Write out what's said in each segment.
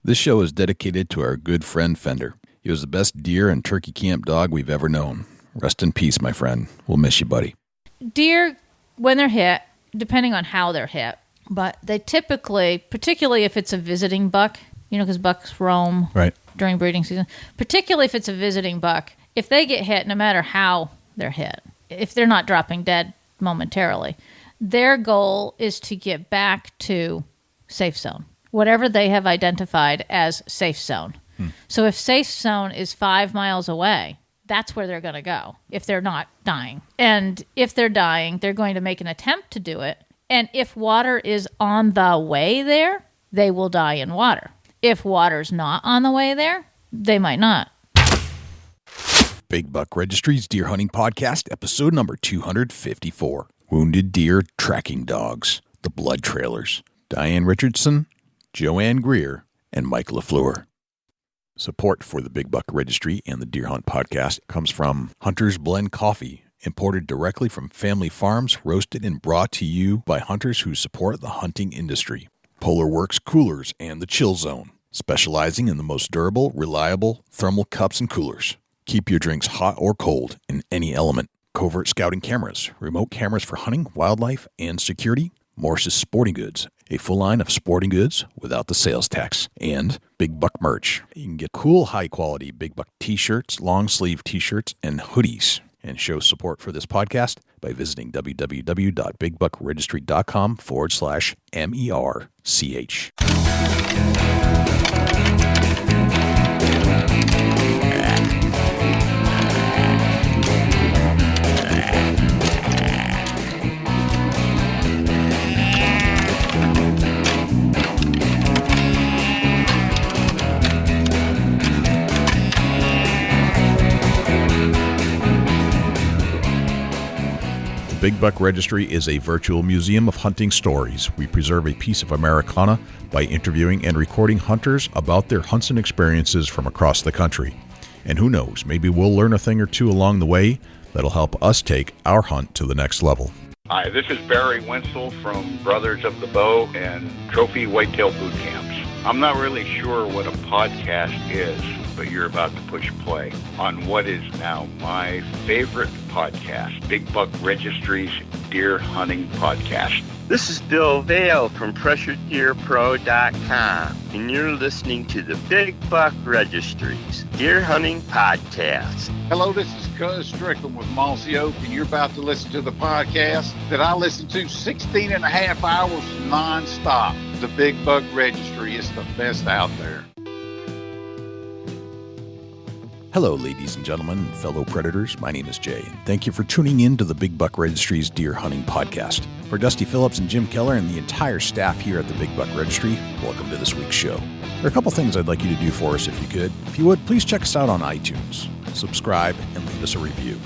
This show is dedicated to our good friend Fender. He was the best deer and turkey camp dog we've ever known. Rest in peace, my friend. We'll miss you, buddy. Deer, when they're hit, depending on how they're hit, but they typically, particularly if it's a visiting buck, because bucks roam during breeding season, particularly if it's a visiting buck, if they get hit, no matter how they're hit, if they're not dropping dead momentarily, their goal is to get back to safe zone, whatever they have identified as safe zone. So if safe zone is 5 miles away, that's where they're going to go if they're not dying. And if they're dying, they're going to make an attempt to do it. And if water is on the way there, they will die in water. If water's not on the way there, they might not. Big Buck Registry's Deer Hunting Podcast, episode number 254. Wounded Deer Tracking Dogs, the Blood Trailers. Diane Richardson, Joanne Greer, and Mike Lafleur. Support for the Big Buck Registry and the Deer Hunt Podcast comes from Hunter's Blend Coffee, imported directly from family farms, roasted and brought to you by hunters who support the hunting industry. Polar Works Coolers and the Chill Zone, specializing in the most durable, reliable thermal cups and coolers. Keep your drinks hot or cold in any element. Covert Scouting Cameras, remote cameras for hunting, wildlife, and security. Morse's Sporting Goods, a full line of sporting goods without the sales tax. And Big Buck merch. You can get cool, high-quality Big Buck t-shirts, long-sleeve t-shirts, and hoodies. And show support for this podcast by visiting www.bigbuckregistry.com/MERCH. Big Buck Registry is a virtual museum of hunting stories. We preserve a piece of Americana by interviewing and recording hunters about their hunts and experiences from across the country. And who knows, maybe we'll learn a thing or two along the way that'll help us take our hunt to the next level. Hi, this is Barry Wenzel from Brothers of the Bow and Trophy Whitetail Boot Camps. I'm not really sure what a podcast is, but you're about to push play on what is now my favorite podcast, Big Buck Registry's Deer Hunting Podcast. This is Bill Vale from PressureDeerPro.com, and you're listening to the Big Buck Registry's Deer Hunting Podcast. Hello, this is Cuz Strickland with Mossy Oak, and you're about to listen to the podcast that I listen to 16 and a half hours nonstop. The Big Buck Registry is the best out there. Hello, ladies and gentlemen, and fellow predators. My name is Jay, and thank you for tuning in to the Big Buck Registry's Deer Hunting Podcast. For Dusty Phillips and Jim Keller and the entire staff here at the Big Buck Registry, welcome to this week's show. There are a couple things I'd like you to do for us if you could. If you would, please check us out on iTunes, subscribe, and leave us a review.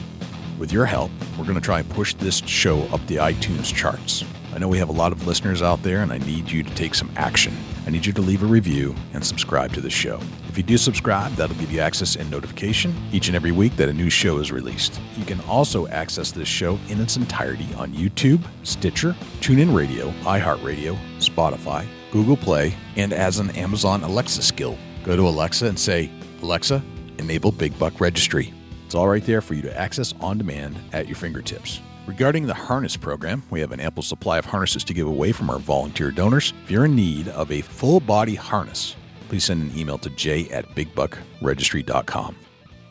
With your help, we're going to try and push this show up the iTunes charts. I know we have a lot of listeners out there, and I need you to take some action. I need you to leave a review and subscribe to the show. If you do subscribe, that'll give you access and notification each and every week that a new show is released. You can also access this show in its entirety on YouTube, Stitcher, TuneIn Radio, iHeartRadio, Spotify, Google Play, and as an Amazon Alexa skill. Go to Alexa and say, Alexa, enable Big Buck Registry. It's all right there for you to access on demand at your fingertips. Regarding the harness program, we have an ample supply of harnesses to give away from our volunteer donors. If you're in need of a full-body harness, please send an email to j@bigbuckregistry.com.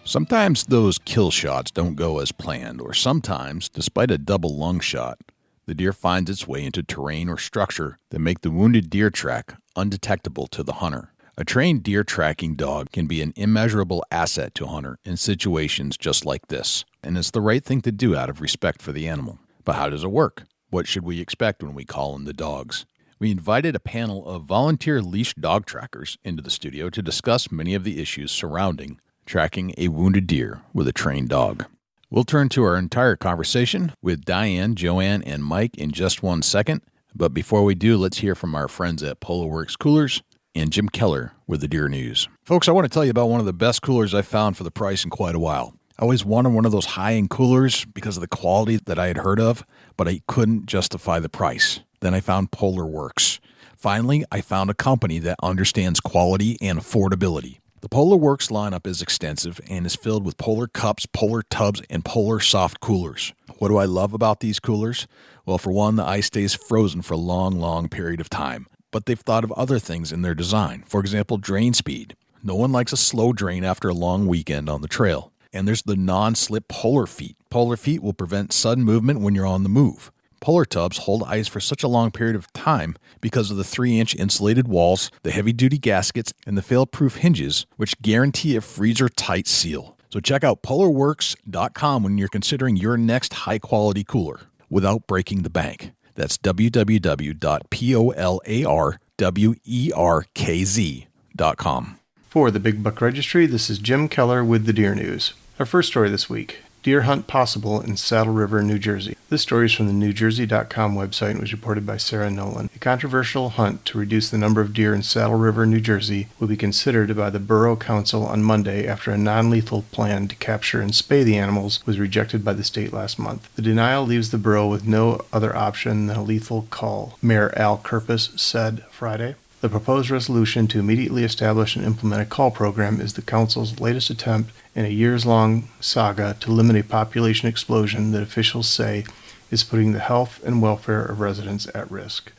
Sometimes those kill shots don't go as planned, or sometimes, despite a double lung shot, the deer finds its way into terrain or structure that make the wounded deer track undetectable to the hunter. A trained deer tracking dog can be an immeasurable asset to a hunter in situations just like this, and it's the right thing to do out of respect for the animal. But how does it work? What should we expect when we call in the dogs? We invited a panel of volunteer leashed dog trackers into the studio to discuss many of the issues surrounding tracking a wounded deer with a trained dog. We'll turn to our entire conversation with Diane, Joanne, and Mike in just 1 second, but before we do, let's hear from our friends at Polar Works Coolers and Jim Keller with the Deer News. Folks, I want to tell you about one of the best coolers I've found for the price in quite a while. I always wanted one of those high-end coolers because of the quality that I had heard of, but I couldn't justify the price. Then I found Polar Works. Finally, I found a company that understands quality and affordability. The Polar Works lineup is extensive and is filled with Polar cups, Polar tubs, and Polar soft coolers. What do I love about these coolers? Well, for one, the ice stays frozen for a long period of time. But they've thought of other things in their design. For example, drain speed. No one likes a slow drain after a long weekend on the trail. And there's the non-slip Polar feet. Polar feet will prevent sudden movement when you're on the move. Polar tubs hold ice for such a long period of time because of the 3-inch insulated walls, the heavy-duty gaskets, and the fail-proof hinges, which guarantee a freezer-tight seal. So check out polarworks.com when you're considering your next high-quality cooler without breaking the bank. That's www.polarwerkz.com. For the Big Buck Registry, this is Jim Keller with the Deer News. Our first story this week: deer hunt possible in Saddle River, New Jersey. This story is from the NewJersey.com website and was reported by Sarah Nolan. A controversial hunt to reduce the number of deer in Saddle River, New Jersey will be considered by the Borough Council on Monday after a non-lethal plan to capture and spay the animals was rejected by the state last month. The denial leaves the borough with no other option than a lethal call, Mayor Al Kerpis said Friday. The proposed resolution to immediately establish and implement a call program is the council's latest attempt in a years-long saga to limit a population explosion that officials say is putting the health and welfare of residents at risk.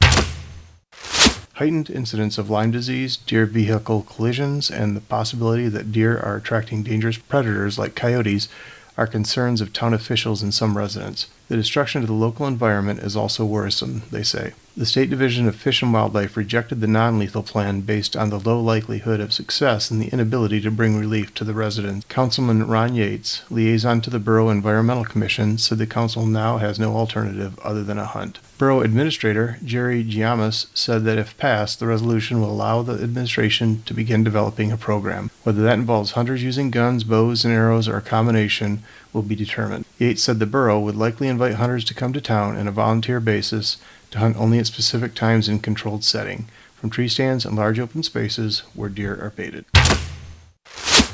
Heightened incidents of Lyme disease, deer vehicle collisions, and the possibility that deer are attracting dangerous predators like coyotes are concerns of town officials and some residents. The destruction to the local environment is also worrisome, they say. The State Division of Fish and Wildlife rejected the non-lethal plan based on the low likelihood of success and the inability to bring relief to the residents. Councilman Ron Yates, liaison to the Borough Environmental Commission, said the council now has no alternative other than a hunt. Borough Administrator Jerry Giamas said that if passed, the resolution will allow the administration to begin developing a program. Whether that involves hunters using guns, bows, and arrows, or a combination will be determined. Yates said the borough would likely invite hunters to come to town on a volunteer basis to hunt only at specific times in controlled setting, from tree stands and large open spaces where deer are baited.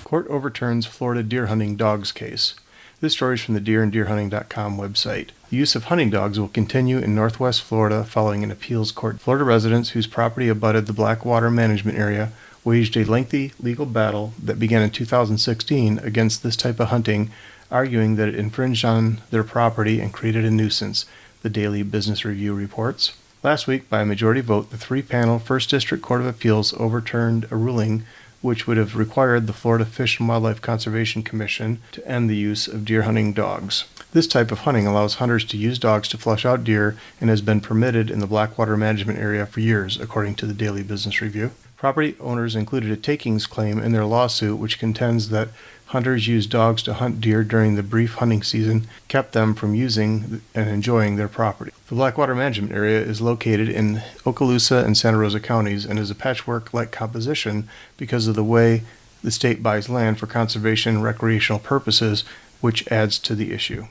Court overturns Florida deer hunting dogs case. This story is from the deeranddeerhunting.com website. The use of hunting dogs will continue in northwest Florida following an appeals court. Florida residents whose property abutted the Blackwater Management Area waged a lengthy legal battle that began in 2016 against this type of hunting, arguing that it infringed on their property and created a nuisance, the Daily Business Review reports. Last week, by a majority vote, the 3-panel First District Court of Appeals overturned a ruling which would have required the Florida Fish and Wildlife Conservation Commission to end the use of deer hunting dogs. This type of hunting allows hunters to use dogs to flush out deer and has been permitted in the Blackwater Management Area for years, according to the Daily Business Review. Property owners included a takings claim in their lawsuit, which contends that hunters used dogs to hunt deer during the brief hunting season, kept them from using and enjoying their property. The Blackwater Management Area is located in Okaloosa and Santa Rosa counties and is a patchwork-like composition because of the way the state buys land for conservation and recreational purposes, which adds to the issue.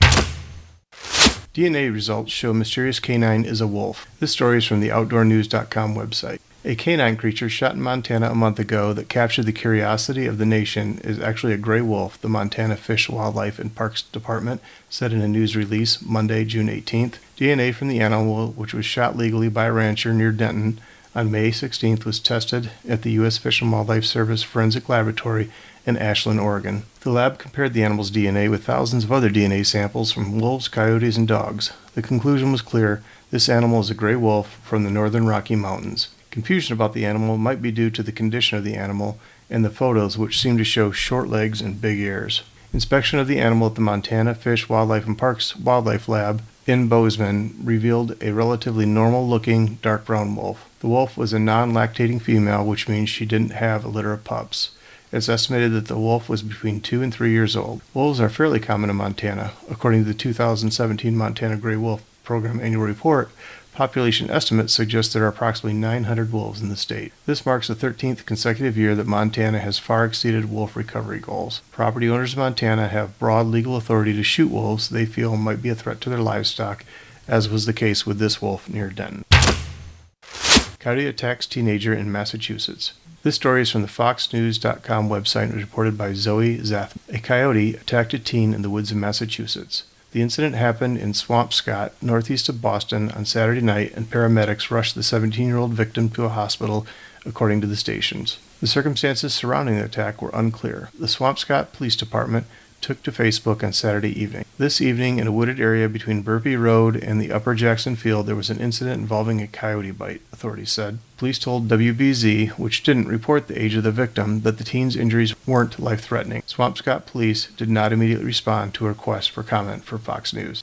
DNA results show mysterious canine is a wolf. This story is from the OutdoorNews.com website. A canine creature shot in Montana a month ago that captured the curiosity of the nation is actually a gray wolf, the Montana Fish, Wildlife, and Parks Department said in a news release Monday, June 18th. DNA from the animal, which was shot legally by a rancher near Denton on May 16th, was tested at the U.S. Fish and Wildlife Service Forensic Laboratory in Ashland, Oregon. The lab compared the animal's DNA with thousands of other DNA samples from wolves, coyotes, and dogs. The conclusion was clear: this animal is a gray wolf from the northern Rocky Mountains. Confusion about the animal might be due to the condition of the animal and the photos, which seem to show short legs and big ears. Inspection of the animal at the Montana Fish, Wildlife, and Parks Wildlife Lab in Bozeman revealed a relatively normal-looking dark brown wolf. The wolf was a non-lactating female, which means she didn't have a litter of pups. It's estimated that the wolf was between 2 and 3 years old. Wolves are fairly common in Montana. According to the 2017 Montana Gray Wolf Program Annual Report, population estimates suggest there are approximately 900 wolves in the state. This marks the 13th consecutive year that Montana has far exceeded wolf recovery goals. Property owners in Montana have broad legal authority to shoot wolves they feel might be a threat to their livestock, as was the case with this wolf near Denton. Coyote attacks teenager in Massachusetts. This story is from the FoxNews.com website and was reported by Zoe Zath. A coyote attacked a teen in the woods of Massachusetts. The incident happened in Swampscott, northeast of Boston, on Saturday night, and paramedics rushed the 17-year-old victim to a hospital, according to the stations. The circumstances surrounding the attack were unclear. The Swampscott Police Department took to Facebook on Saturday evening. This evening, in a wooded area between Burpee Road and the Upper Jackson Field, there was an incident involving a coyote bite, authorities said. Police told WBZ, which didn't report the age of the victim, that the teen's injuries weren't life-threatening. Swampscott police did not immediately respond to a request for comment for Fox News.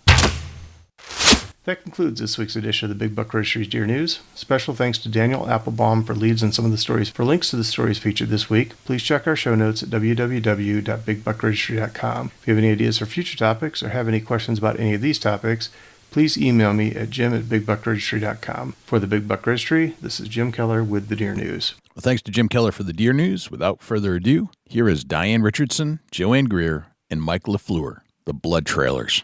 That concludes this week's edition of the Big Buck Registry's Deer News. Special thanks to Daniel Applebaum for leads on some of the stories. For links to the stories featured this week, please check our show notes at www.bigbuckregistry.com. If you have any ideas for future topics or have any questions about any of these topics, please email me at jim@bigbuckregistry.com. For the Big Buck Registry, this is Jim Keller with the Deer News. Well, thanks to Jim Keller for the Deer News. Without further ado, here is Diane Richardson, Joanne Greer, and Mike Lafleur, the Blood Trailers.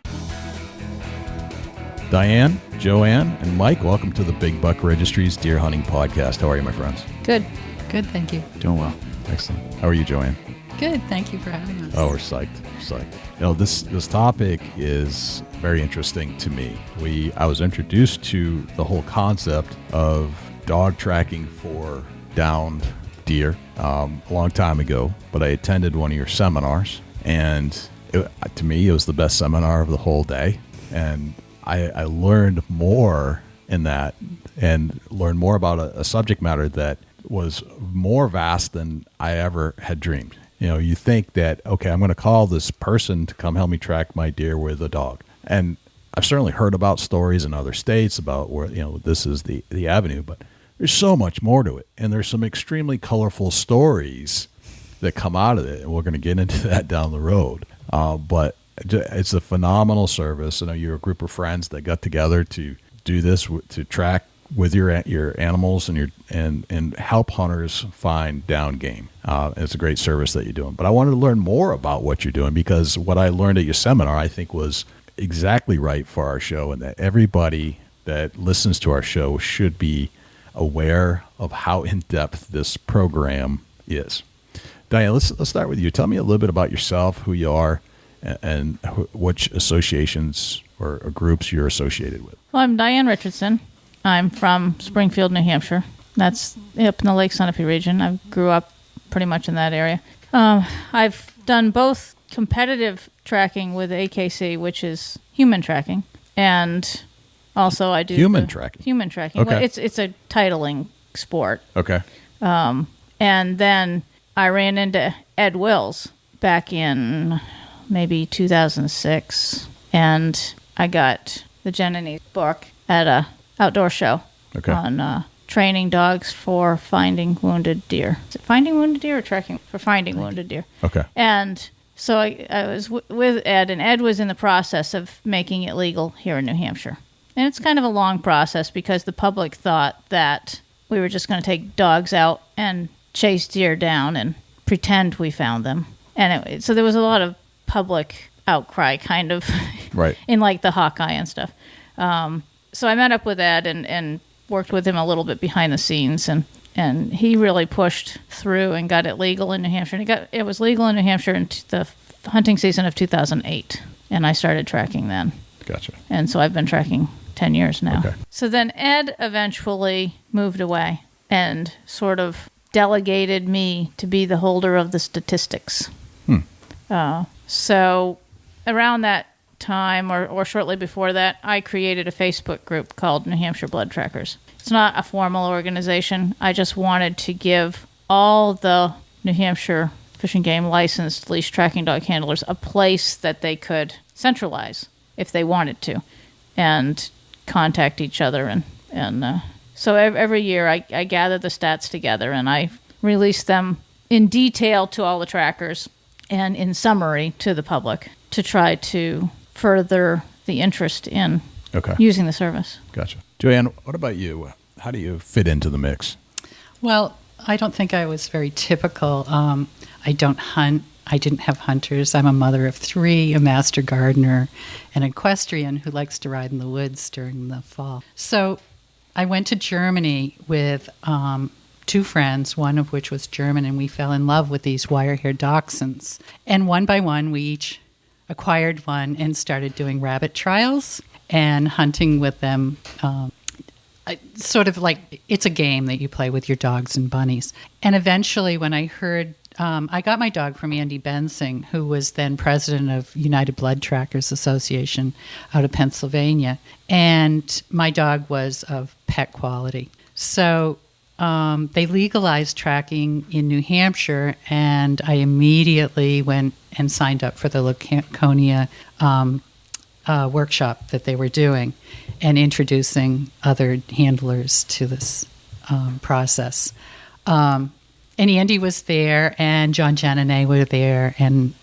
Diane, Joanne, and Mike, welcome to the Big Buck Registry's Deer Hunting Podcast. How are you, my friends? Good. Good, thank you. Doing well. Excellent. How are you, Joanne? Good, thank you for having us. Oh, we're psyched. You know, this topic is very interesting to me. I was introduced to the whole concept of dog tracking for downed deer a long time ago, but I attended one of your seminars, and to me, it was the best seminar of the whole day, and I learned more in that and learned more about a subject matter that was more vast than I ever had dreamed. You know, you think that, okay, I'm going to call this person to come help me track my deer with a dog. And I've certainly heard about stories in other states about where, you know, this is the avenue, but there's so much more to it. And there's some extremely colorful stories that come out of it. And we're going to get into that down the road. But it's a phenomenal service. I know you're a group of friends that got together to do this, to track with your animals and help hunters find down game. It's a great service that you're doing. But I wanted to learn more about what you're doing, because what I learned at your seminar I think was exactly right for our show, and that everybody that listens to our show should be aware of how in-depth this program is. Diane, let's start with you. Tell me a little bit about yourself, who you are, and which associations or groups you're associated with. Well, I'm Diane Richardson. I'm from Springfield, New Hampshire. That's up in the Lake Sunapee region. I grew up pretty much in that area. I've done both competitive tracking with AKC, which is human tracking, and also I do human tracking. Human tracking. Okay. Well, it's a titling sport. Okay. And then I ran into Ed Wills back in maybe 2006, and I got the Genonese book at a outdoor show on training dogs for finding wounded deer. Is it finding wounded deer or tracking? For finding wounded deer. Okay. And so I was with Ed, and Ed was in the process of making it legal here in New Hampshire. And it's kind of a long process because the public thought that we were just going to take dogs out and chase deer down and pretend we found them. And so there was a lot of public outcry kind of right in like the Hawkeye and stuff. So I met up with Ed and worked with him a little bit behind the scenes, and he really pushed through and got it legal in New Hampshire. And it was legal in New Hampshire in the hunting season of 2008, and I started tracking then. Gotcha. And so I've been tracking 10 years now. Okay. So then Ed eventually moved away and sort of delegated me to be the holder of the statistics. So around that time or shortly before that, I created a Facebook group called New Hampshire Blood Trackers. It's not a formal organization. I just wanted to give all the New Hampshire Fish and Game licensed leash tracking dog handlers a place that they could centralize if they wanted to and contact each other. And so every year I gather the stats together and I release them in detail to all the trackers and in summary to the public to try to further the interest in using the service. Gotcha. Joanne, what about you? How do you fit into the mix? Well, I don't think I was very typical. I don't hunt. I didn't have hunters. I'm a mother of 3, a master gardener, an equestrian who likes to ride in the woods during the fall. So I went to Germany with 2 friends, one of which was German, and we fell in love with these wire-haired dachshunds. And one by one, we each acquired one and started doing rabbit trials and hunting with them. Sort of like it's a game that you play with your dogs and bunnies. And eventually when I heard, I got my dog from Andy Bensing, who was then president of United Blood Trackers Association out of Pennsylvania. And my dog was of pet quality. So they legalized tracking in New Hampshire, and I immediately went and signed up for the Laconia workshop that they were doing and introducing other handlers to this process. And Andy was there, and John, Jan, and I were there, and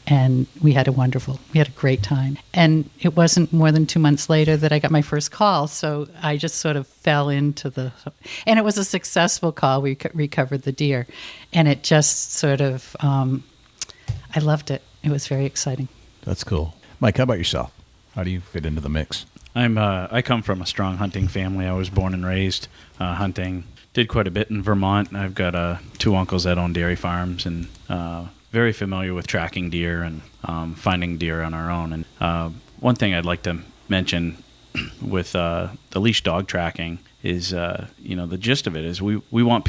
we had a great time. And it wasn't more than 2 months later that I got my first call, so I just sort of fell into and it was a successful call. We recovered the deer, and it just sort of, I loved it. It was very exciting. That's cool. Mike, how about yourself? How do you fit into the mix? I come from a strong hunting family. I was born and raised hunting. Did quite a bit in Vermont. I've got 2 uncles that own dairy farms, and very familiar with tracking deer and finding deer on our own. And one thing I'd like to mention with the leash dog tracking is, the gist of it is we want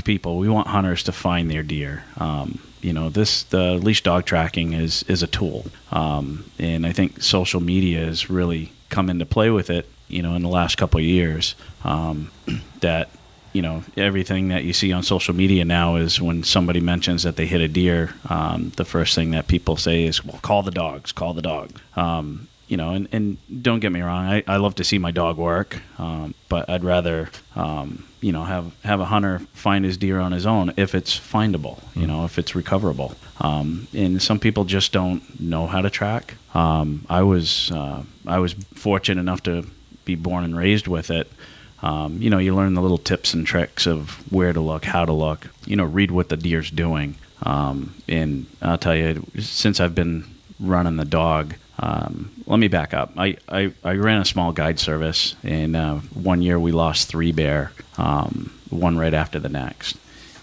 hunters to find their deer. The leash dog tracking is a tool, and I think social media has really come into play with it. In the last couple of years, that everything that you see on social media now is when somebody mentions that they hit a deer, the first thing that people say is, "Well, call the dogs, call the dog." And don't get me wrong, I love to see my dog work, but I'd rather, have a hunter find his deer on his own if it's findable, if it's recoverable. And some people just don't know how to track. I was fortunate enough to be born and raised with it. You learn the little tips and tricks of where to look, how to look, read what the deer's doing. And I'll tell you, since I've been running the dog, let me back up. I ran a small guide service, and one year we lost 3 bear, one right after the next,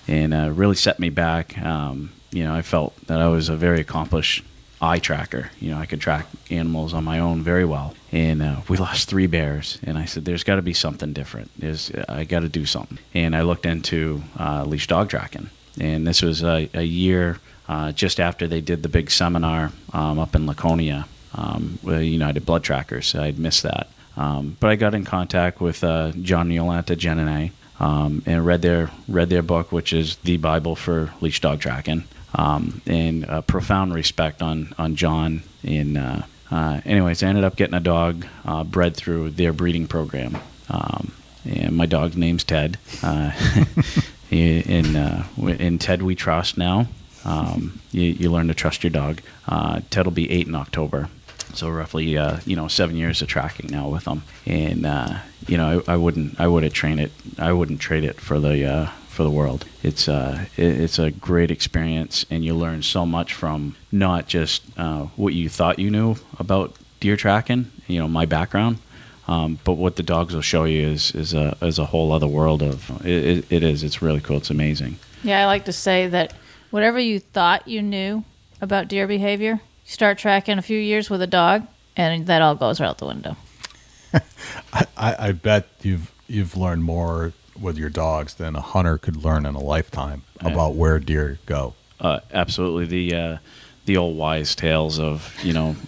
and really set me back. I felt that I was a very accomplished eye tracker. I could track animals on my own very well, and we lost 3 bears, and I said, there's got to be something different. I got to do something. And I looked into leash dog tracking, and this was a year just after they did the big seminar up in Laconia with United Blood Trackers. I'd missed that. But I got in contact with John, Yolanta, Jen, and I, and read their book, which is the Bible for leash dog tracking, and profound respect on John. And anyways, I ended up getting a dog bred through their breeding program, and my dog's name's Ted. In Ted we trust now. You learn to trust your dog. Ted will be 8 in October, so roughly 7 years of tracking now with him. And I wouldn't trade it for the world. It's a great experience, and you learn so much from not just what you thought you knew about deer tracking, my background, but what the dogs will show you is a whole other world of it. It's really cool. It's amazing. Yeah, I like to say that whatever you thought you knew about deer behavior, you start tracking a few years with a dog, and that all goes out the window. I bet you've learned more with your dogs than a hunter could learn in a lifetime about where deer go. Absolutely. The old wise tales of,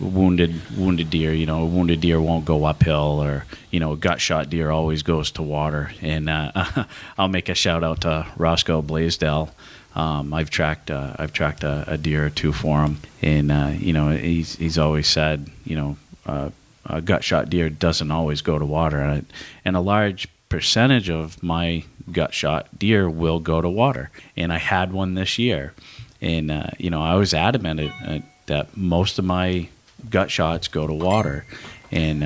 wounded deer, a wounded deer won't go uphill, or, a gut shot deer always goes to water. And I'll make a shout out to Roscoe Blaisdell. I've tracked a deer or 2 for him, and he's always said, a gut shot deer doesn't always go to water, and a large percentage of my gut shot deer will go to water. And I had one this year, and I was adamant that most of my gut shots go to water, and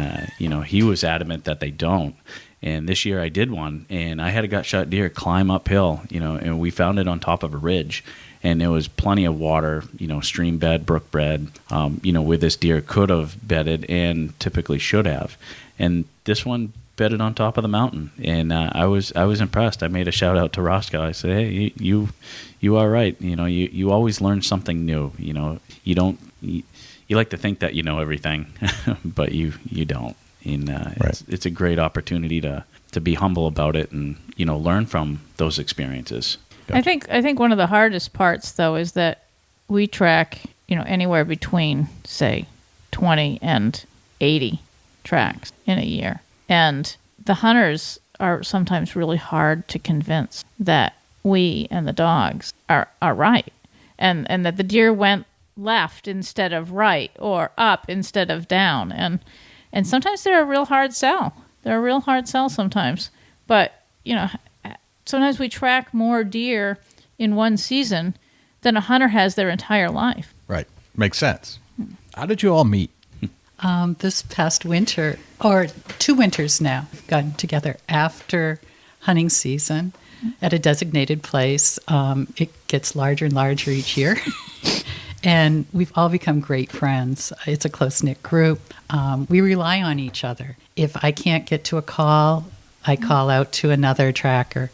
he was adamant that they don't. And this year I did one, and I had a gut shot deer climb uphill, and we found it on top of a ridge, and there was plenty of water, stream bed, brook bed, where this deer could have bedded and typically should have. And this one bedded on top of the mountain, and I was impressed. I made a shout out to Roscoe. I said, "Hey, you are right. You always learn something new. You you like to think that you know everything, but you don't. And it's a great opportunity to be humble about it and learn from those experiences. Gotcha. I think one of the hardest parts though is that we track anywhere between say 20 and 80 tracks in a year, and the hunters are sometimes really hard to convince that we and the dogs are right, and that the deer went left instead of right or up instead of down, and sometimes they're a real hard sell. They're a real hard sell sometimes, but sometimes we track more deer in one season than a hunter has their entire life. Right, makes sense. How did you all meet? This past winter, or 2 winters now, we've gotten together after hunting season at a designated place. It gets larger and larger each year. And we've all become great friends. It's a close-knit group. We rely on each other. If I can't get to a call, I call out to another tracker.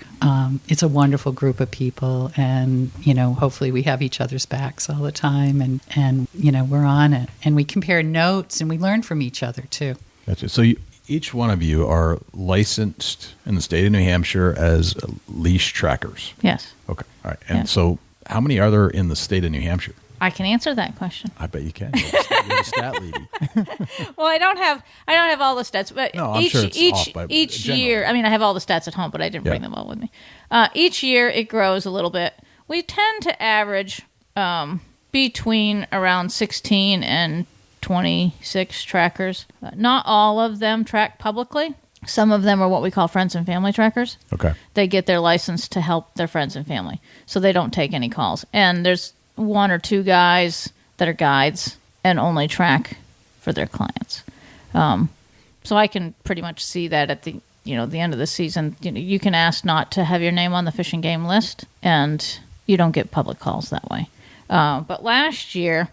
It's a wonderful group of people, and hopefully we have each other's backs all the time, and we're on it, and we compare notes and we learn from each other too. Gotcha. So each one of you are licensed in the state of New Hampshire as leash trackers. Yes. Okay. All right. And so, how many are there in the state of New Hampshire? I can answer that question. I bet you can. You're the stat lady. Well, I don't have all the stats, but no, I'm sure it's off by each year. I mean, I have all the stats at home, but I didn't bring them all with me. Each year, it grows a little bit. We tend to average between around 16 and 26 trackers. Not all of them track publicly. Some of them are what we call friends and family trackers. Okay. They get their license to help their friends and family, so they don't take any calls. And there's 1 or 2 guys that are guides and only track for their clients. So I can pretty much see that at the end of the season. You can ask not to have your name on the fish and game list, and you don't get public calls that way. But last year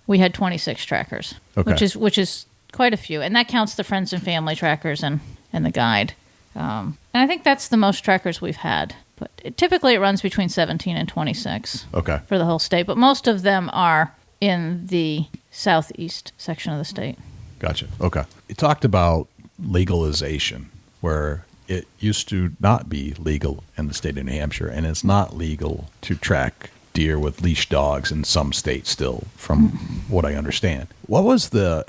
we had 26 trackers, which is quite a few, and that counts the friends and family trackers and the guide. And I think that's the most trackers we've had. But typically it runs between 17 and 26 for the whole state. But most of them are in the southeast section of the state. Gotcha. Okay. You talked about legalization, where it used to not be legal in the state of New Hampshire, and it's not legal to track deer with leashed dogs in some states still, from what I understand. What was the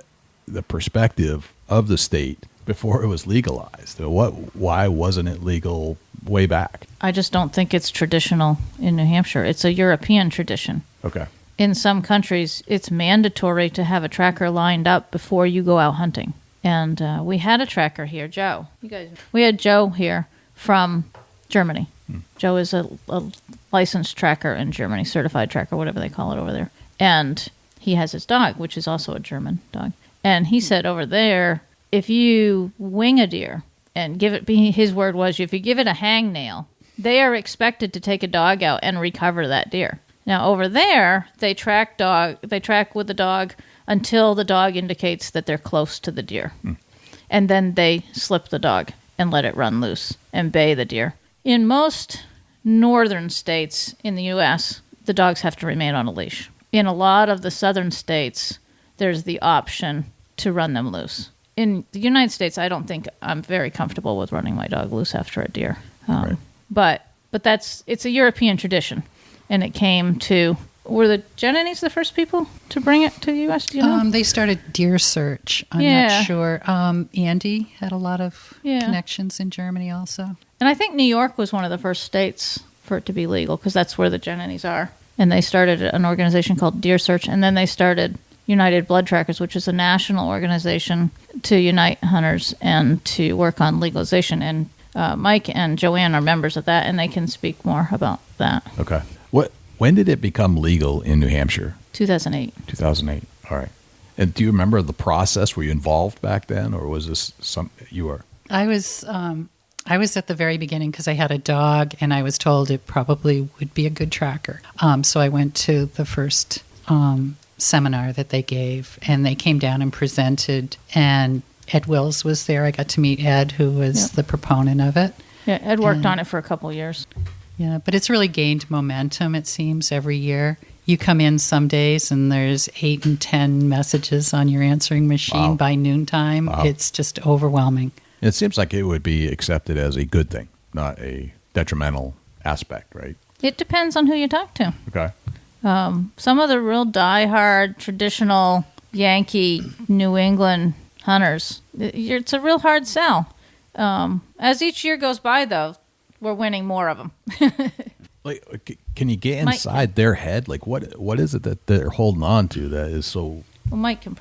perspective of the state before it was legalized? Why wasn't it legal way back? I just don't think it's traditional in New Hampshire. It's a European tradition. Okay. In some countries, it's mandatory to have a tracker lined up before you go out hunting. And we had a tracker here, Joe. We had Joe here from Germany. Joe is a licensed tracker in Germany, certified tracker, whatever they call it over there. And he has his dog, which is also a German dog. And he said over there, if you wing a deer and give it, his word was, if you give it a hangnail, they are expected to take a dog out and recover that deer. Now over there, they track with the dog until the dog indicates that they're close to the deer. And then they slip the dog and let it run loose and bay the deer. In most northern states in the U.S., the dogs have to remain on a leash. In a lot of the southern states, there's the option to run them loose. In the United States, I don't think I'm very comfortable with running my dog loose after a deer. Right. But it's a European tradition, and it came to. Were the Jennings the first people to bring it to the U.S.? Do you know? They started Deer Search. I'm not sure. Andy had a lot of connections in Germany also. And I think New York was one of the first states for it to be legal, because that's where the Jennings are. And they started an organization called Deer Search, and then they started United Blood Trackers, which is a national organization to unite hunters and to work on legalization. And Mike and Joanne are members of that, and they can speak more about that. Okay. When did it become legal in New Hampshire? 2008. 2008. All right. And do you remember the process? Were you involved back then, or was this you were? I was at the very beginning because I had a dog, and I was told it probably would be a good tracker. So I went to the first seminar that they gave, and they came down and presented, and Ed Wills was there. I got to meet Ed, who was the proponent of it. Yeah, Ed worked on it for a couple of years. Yeah, but it's really gained momentum, it seems, every year. You come in some days and there's 8 and 10 messages on your answering machine by noontime. Wow. It's just overwhelming. It seems like it would be accepted as a good thing, not a detrimental aspect, right? It depends on who you talk to. Okay. Some of the real diehard, traditional Yankee, New England hunters, it's a real hard sell. As each year goes by, though, we're winning more of them. Like, can you get inside their head? Like, what is it that they're holding on to that is so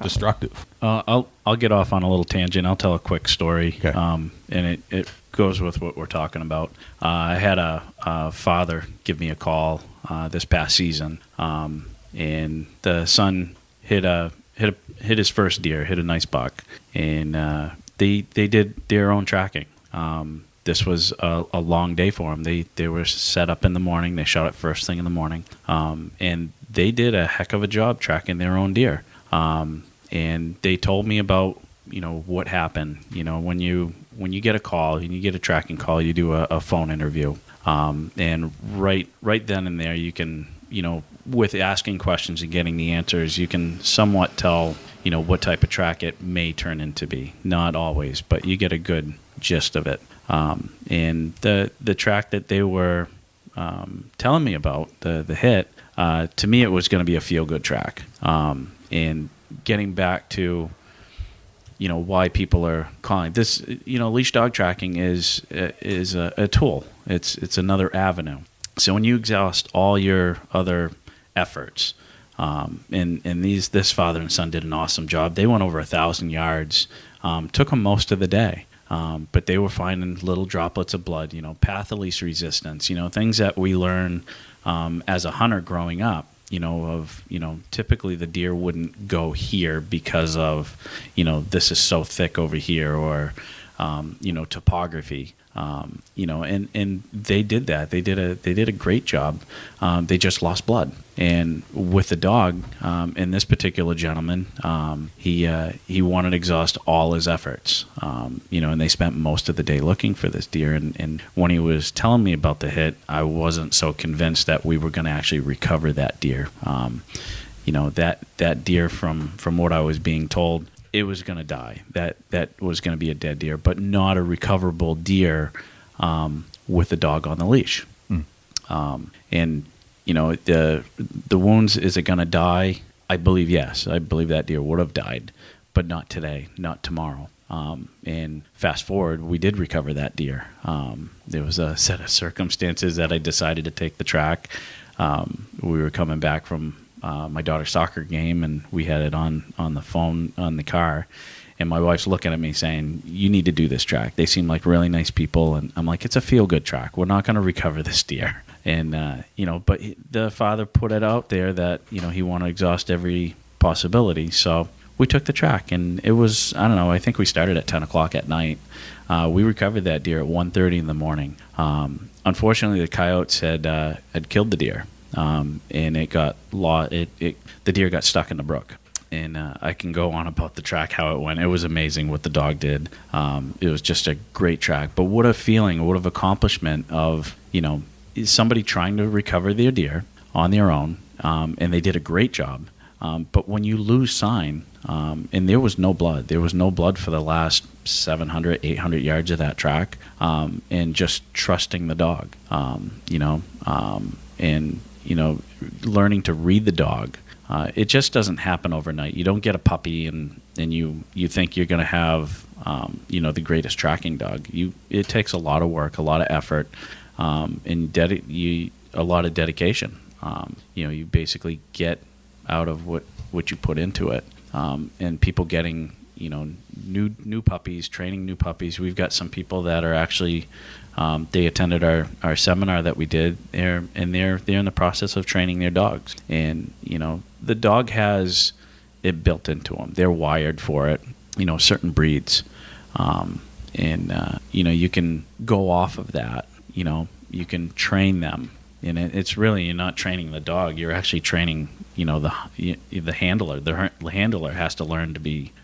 destructive? I'll get off on a little tangent. I'll tell a quick story, okay. And it goes with what we're talking about. I had a father give me a call this past season, and the son hit his first deer, hit a nice buck, and they did their own tracking. This was a long day for them. They were set up in the morning. They shot it first thing in the morning, and they did a heck of a job tracking their own deer. And they told me about what happened. When you get a call and you get a tracking call, you do a phone interview, and right then and there you can with asking questions and getting the answers, you can somewhat tell what type of track it may turn into be. Not always, but you get a good gist of it. And the track that they were telling me about, the hit, to me it was going to be a feel-good track. And getting back to why people are calling this, leash dog tracking is a tool. It's another avenue. So when you exhaust all your other efforts, and this father and son did an awesome job. They went over 1,000 yards. Took them most of the day. But they were finding little droplets of blood, path of least resistance, things that we learn as a hunter growing up, typically the deer wouldn't go here because of, this is so thick over here, or, topography. And they did that. They did a great job. They just lost blood. And with the dog, and this particular gentleman, he wanted to exhaust all his efforts. And they spent most of the day looking for this deer. And when he was telling me about the hit, I wasn't so convinced that we were going to actually recover that deer. That deer, from what I was being told, it was going to die. That was going to be a dead deer, but not a recoverable deer with the dog on the leash. And the wounds, is it going to die? I believe yes. I believe that deer would have died, but not today, not tomorrow. And fast forward, we did recover that deer. There was a set of circumstances that I decided to take the track. We were coming back from my daughter's soccer game, and we had it on the phone on the car, and my wife's looking at me saying, you need to do this track. They seem like really nice people. And I'm like, it's a feel-good track. We're not going to recover this deer. And, but the father put it out there that, he wanted to exhaust every possibility. So we took the track, and it was, I don't know, I think we started at 10 o'clock at night. We recovered that deer at 1:30 in the morning. Unfortunately, the coyotes had killed the deer. And it got the deer got stuck in the brook. And I can go on about the track, how it went. It was amazing what the dog did. It was just a great track. But what a feeling, what an accomplishment of, somebody trying to recover their deer on their own, and they did a great job. But when you lose sign, and there was no blood for the last 700, 800 yards of that track, and just trusting the dog, and learning to read the dog. It just doesn't happen overnight. You don't get a puppy and you think you're going to have the greatest tracking dog. It takes a lot of work, a lot of effort, and a lot of dedication. You basically get out of what you put into it, and people getting new puppies, training new puppies. We've got some people that are actually they attended our seminar that we did there, and they're in the process of training their dogs. And the dog has it built into them. They're wired for it. Certain breeds, and you can go off of that. You can train them. And it's really, you're not training the dog. You're actually training, the handler. The handler has to learn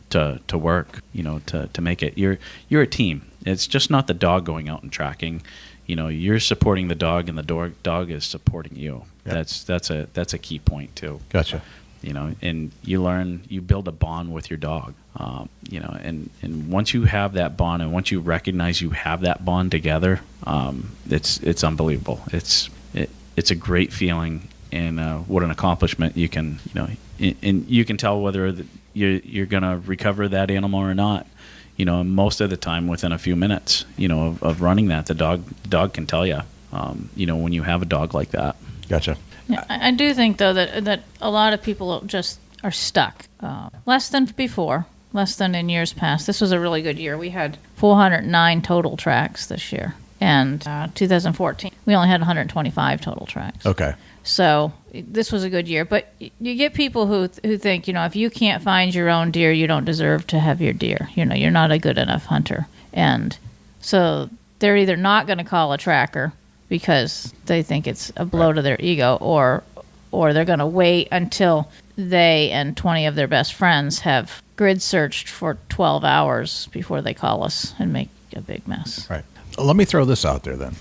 to work, to make it. You're a team. It's just not the dog going out and tracking. you're supporting the dog, and the dog is supporting you. Yep. That's a key point too. Gotcha. And you build a bond with your dog. And once you have that bond, and once you recognize you have that bond together, it's unbelievable. It's a great feeling, and what an accomplishment you can, and you can tell whether you're going to recover that animal or not. Most of the time within a few minutes, of running that, the dog can tell you, when you have a dog like that. Gotcha. Yeah, I do think, though, that a lot of people just are stuck. Less than before, less than in years past. This was a really good year. We had 409 total tracks this year. And 2014, we only had 125 total tracks. Okay. So this was a good year. But you get people who think, if you can't find your own deer, you don't deserve to have your deer. You're not a good enough hunter. And so they're either not going to call a tracker because they think it's a blow to their ego, or they're going to wait until they and 20 of their best friends have grid searched for 12 hours before they call us and make a big mess. Right. Let me throw this out there then.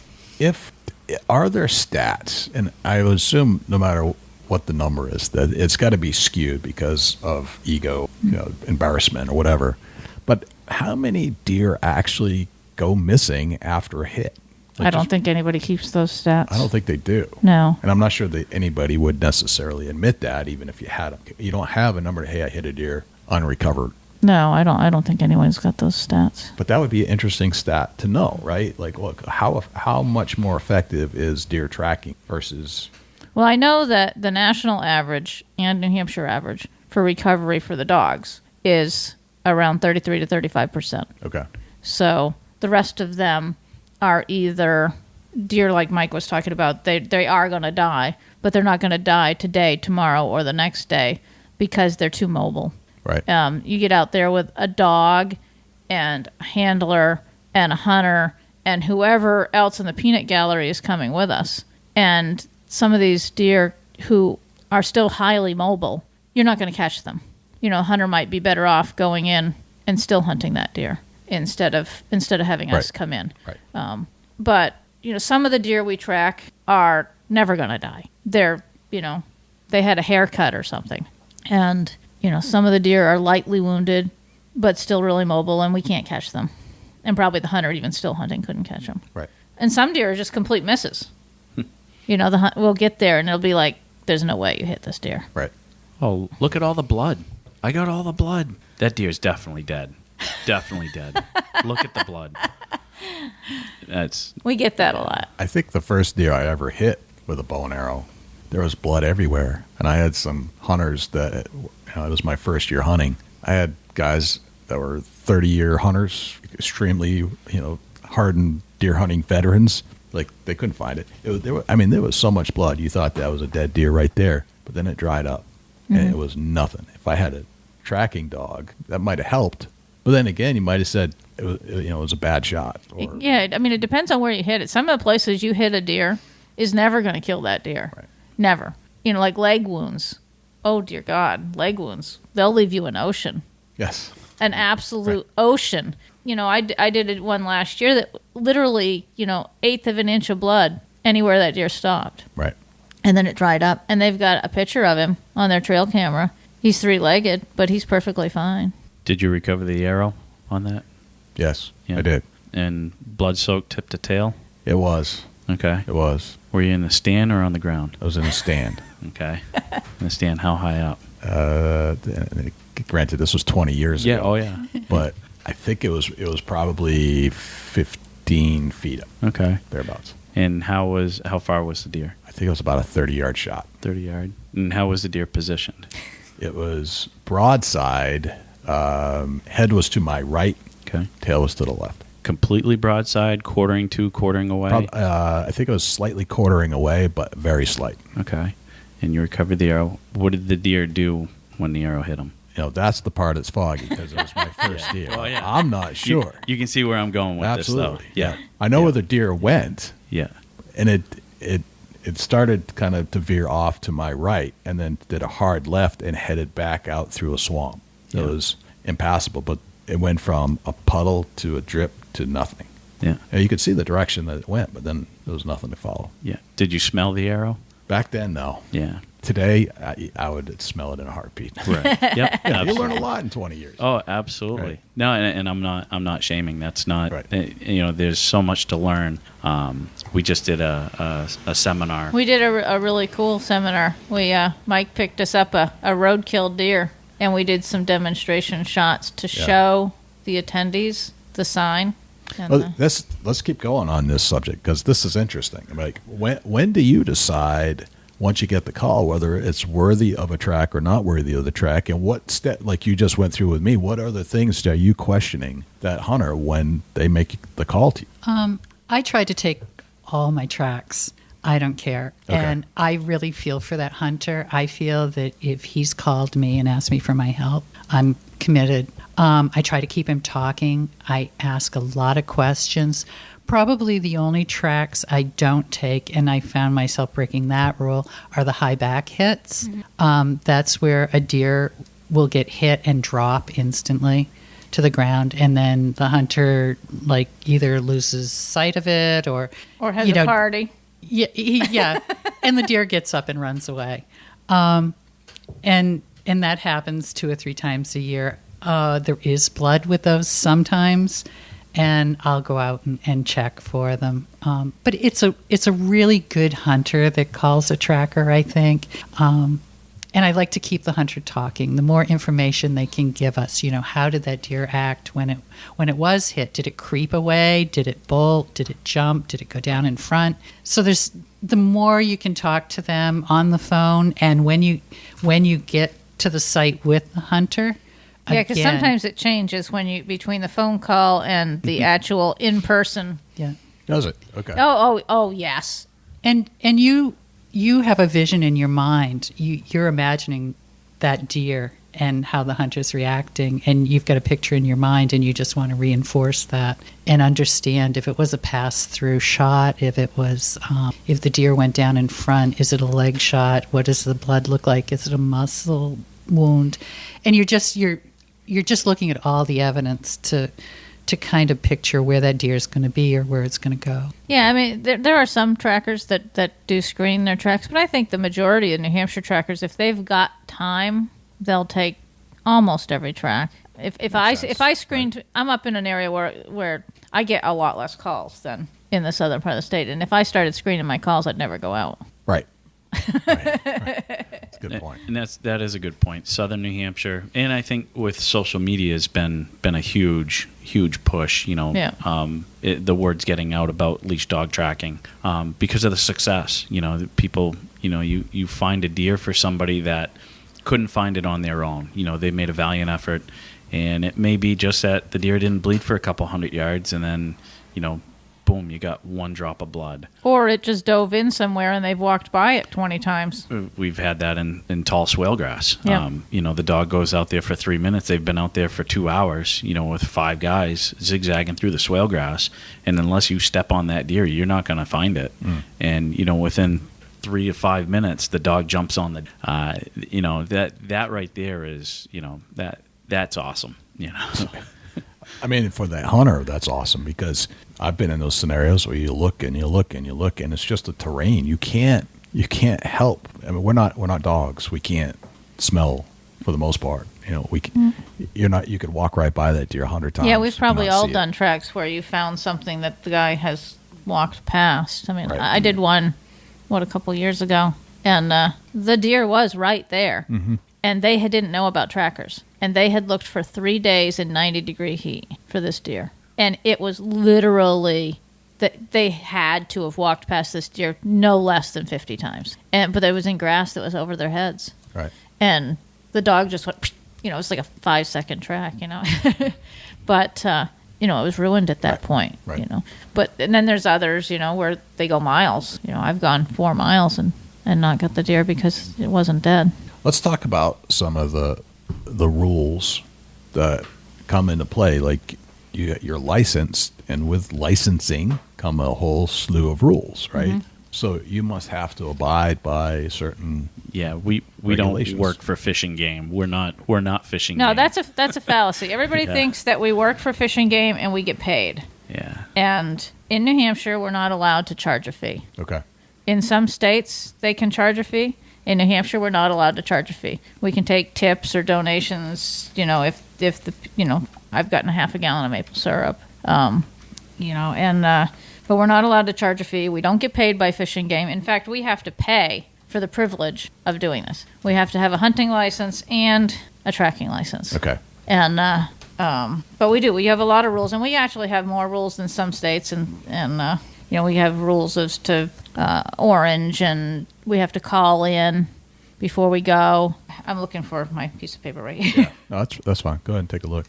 Are there stats, and I would assume no matter what the number is, that it's got to be skewed because of ego, embarrassment or whatever, but how many deer actually go missing after a hit? I don't think anybody keeps those stats. I don't think they do. No. And I'm not sure that anybody would necessarily admit that, even if you had them. You don't have a number, hey, I hit a deer unrecovered. No, I don't think anyone's got those stats. But that would be an interesting stat to know, right? Like, look, how much more effective is deer tracking versus... Well, I know that the national average and New Hampshire average for recovery for the dogs is around 33 to 35%. Okay. So the rest of them are either deer, like Mike was talking about, they are going to die, but they're not going to die today, tomorrow, or the next day because they're too mobile. Right. You get out there with a dog and a handler and a hunter and whoever else in the peanut gallery is coming with us. And some of these deer who are still highly mobile, you're not going to catch them. A hunter might be better off going in and still hunting that deer instead of having us come in. Right. But some of the deer we track are never going to die. They're they had a haircut or something, and some of the deer are lightly wounded, but still really mobile, and we can't catch them. And probably the hunter, even still hunting, couldn't catch them. Right. And some deer are just complete misses. We'll get there, and it'll be like, there's no way you hit this deer. Right. Oh, look at all the blood. I got all the blood. That deer's definitely dead. Definitely dead. Look at the blood. We get that a lot. I think the first deer I ever hit with a bow and arrow, there was blood everywhere. And I had some hunters that, it was my first year hunting. I had guys that were 30-year hunters, extremely, hardened deer hunting veterans. Like, they couldn't find it. There was so much blood. You thought that was a dead deer right there. But then it dried up, and it was nothing. If I had a tracking dog, that might have helped. But then again, you might have said it was a bad shot. Yeah, it depends on where you hit it. Some of the places you hit a deer is never going to kill that deer. Right. Never. Like leg wounds. Oh, dear God, leg wounds. They'll leave you an ocean. Yes. An absolute ocean. I did one last year that literally, eighth of an inch of blood anywhere that deer stopped. Right. And then it dried up. And they've got a picture of him on their trail camera. He's 3-legged, but he's perfectly fine. Did you recover the arrow on that? Yes, Yeah. I did. And blood-soaked tip to tail? It was. Okay. It was. Were you in the stand or on the ground? I was in a stand. Okay. In the stand, how high up? Granted, this was 20 years Yeah, ago. oh yeah. But I think it was probably 15 feet up. Okay. Thereabouts. And how far was the deer? I think it was about a 30-yard shot. 30 yard. And how was the deer positioned? It was broadside. Head was to my right. Okay. Tail was to the left. Completely broadside, quartering away? I think it was slightly quartering away, but very slight. Okay. And you recovered the arrow. What did the deer do when the arrow hit him? That's the part that's foggy because it was my first deer. Oh, yeah. I'm not sure. You can see where I'm going with Absolutely. this, though. Yeah. I know where the deer went. Yeah. And it started kind of to veer off to my right and then did a hard left and headed back out through a swamp. It was impassable, but it went from a puddle to a drip to nothing. Yeah. You could see the direction that it went, but then there was nothing to follow. Yeah. Did you smell the arrow? Back then, no. Yeah. Today, I would smell it in a heartbeat. Right. Yep. Yeah, you learn a lot in 20 years. Oh, absolutely. Right. No, and I'm not shaming. That's not. Right. There's so much to learn. We just did a seminar. We did a really cool seminar. Mike picked us up a roadkill deer, and we did some demonstration shots to show the attendees the sign. Let's keep going on this subject because this is interesting. Like, when do you decide, once you get the call, whether it's worthy of a track or not worthy of the track, and what step, like you just went through with me, what other things are you questioning that hunter when they make the call to you? I try to take all my tracks. I don't care. Okay. And I really feel for that hunter. I feel that if he's called me and asked me for my help, I'm committed. I try to keep him talking. I ask a lot of questions. Probably the only tracks I don't take, and I found myself breaking that rule, are the high back hits. Mm-hmm. That's where a deer will get hit and drop instantly to the ground, and then the hunter either loses sight of it or has a party. Yeah, and the deer gets up and runs away, and that happens 2 or 3 times a year. There is blood with those sometimes, and I'll go out and check for them. But it's a really good hunter that calls a tracker, I think. And I like to keep the hunter talking. The more information they can give us, how did that deer act when it was hit? Did it creep away? Did it bolt? Did it jump? Did it go down in front? So the more you can talk to them on the phone, and when you get to the site with the hunter. Yeah, because sometimes it changes between the phone call and the actual in-person. Yeah. Does it? Okay. Oh, yes. And you have a vision in your mind. You're imagining that deer and how the hunter's reacting, and you've got a picture in your mind, and you just want to reinforce that and understand if it was a pass-through shot, if it was if the deer went down in front, is it a leg shot? What does the blood look like? Is it a muscle wound? And you're just looking at all the evidence to kind of picture where that deer is going to be or where it's going to go. Yeah, I mean, there are some trackers that do screen their tracks, but I think the majority of New Hampshire trackers, if they've got time, they'll take almost every track. If I screened, right. I'm up in an area where I get a lot less calls than in the southern part of the state, and if I started screening my calls, I'd never go out. Right. Right. That's a good point. And that is a good point. Southern New Hampshire, and I think with social media has been a huge push. The word's getting out about leash dog tracking because of the success. People. You find a deer for somebody that couldn't find it on their own. They made a valiant effort, and it may be just that the deer didn't bleed for a couple 100 yards, and then boom, you got one drop of blood. Or it just dove in somewhere and they've walked by it 20 times. We've had that in tall swale grass. Yep. The dog goes out there for 3 minutes. They've been out there for 2 hours, with 5 guys zigzagging through the swale grass. And unless you step on that deer, you're not going to find it. And, within 3 to 5 minutes, the dog jumps on the, that right there is, that's awesome, I mean, for that hunter, that's awesome because I've been in those scenarios where you look and you look and you look, and it's just the terrain. You can't help. I mean, we're not dogs. We can't smell for the most part. We can, you could walk right by that deer 100 times. Yeah, we've probably all done tracks where you found something that the guy has walked past. I mean, right. I did one, a couple years ago, and the deer was right there. Mm-hmm. And they didn't know about trackers. And they had looked for 3 days in 90-degree heat for this deer. And it was literally that they had to have walked past this deer no less than 50 times. But it was in grass that was over their heads. Right. And the dog just went, it was like a 5-second track, But, it was ruined at that point, Right. But and then there's others, where they go miles. I've gone 4 miles and not got the deer because it wasn't dead. Let's talk about some of the rules that come into play. Like you're licensed, and with licensing come a whole slew of rules, right? Mm-hmm. So you must have to abide by certain. Yeah, we don't work for Fish and Game. We're not fishing. No, game. that's a fallacy. Everybody thinks that we work for Fish and Game and we get paid. Yeah. And in New Hampshire, we're not allowed to charge a fee. Okay. In some states, they can charge a fee. In New Hampshire, we're not allowed to charge a fee. We can take tips or donations, if I've gotten a half a gallon of maple syrup, but we're not allowed to charge a fee. We don't get paid by Fish and Game. In fact, we have to pay for the privilege of doing this. We have to have a hunting license and a tracking license. Okay. And but we do. We have a lot of rules, and we actually have more rules than some states. And we have rules as to orange, and we have to call in before we go. I'm looking for my piece of paper right here. Yeah, no, that's fine. Go ahead and take a look.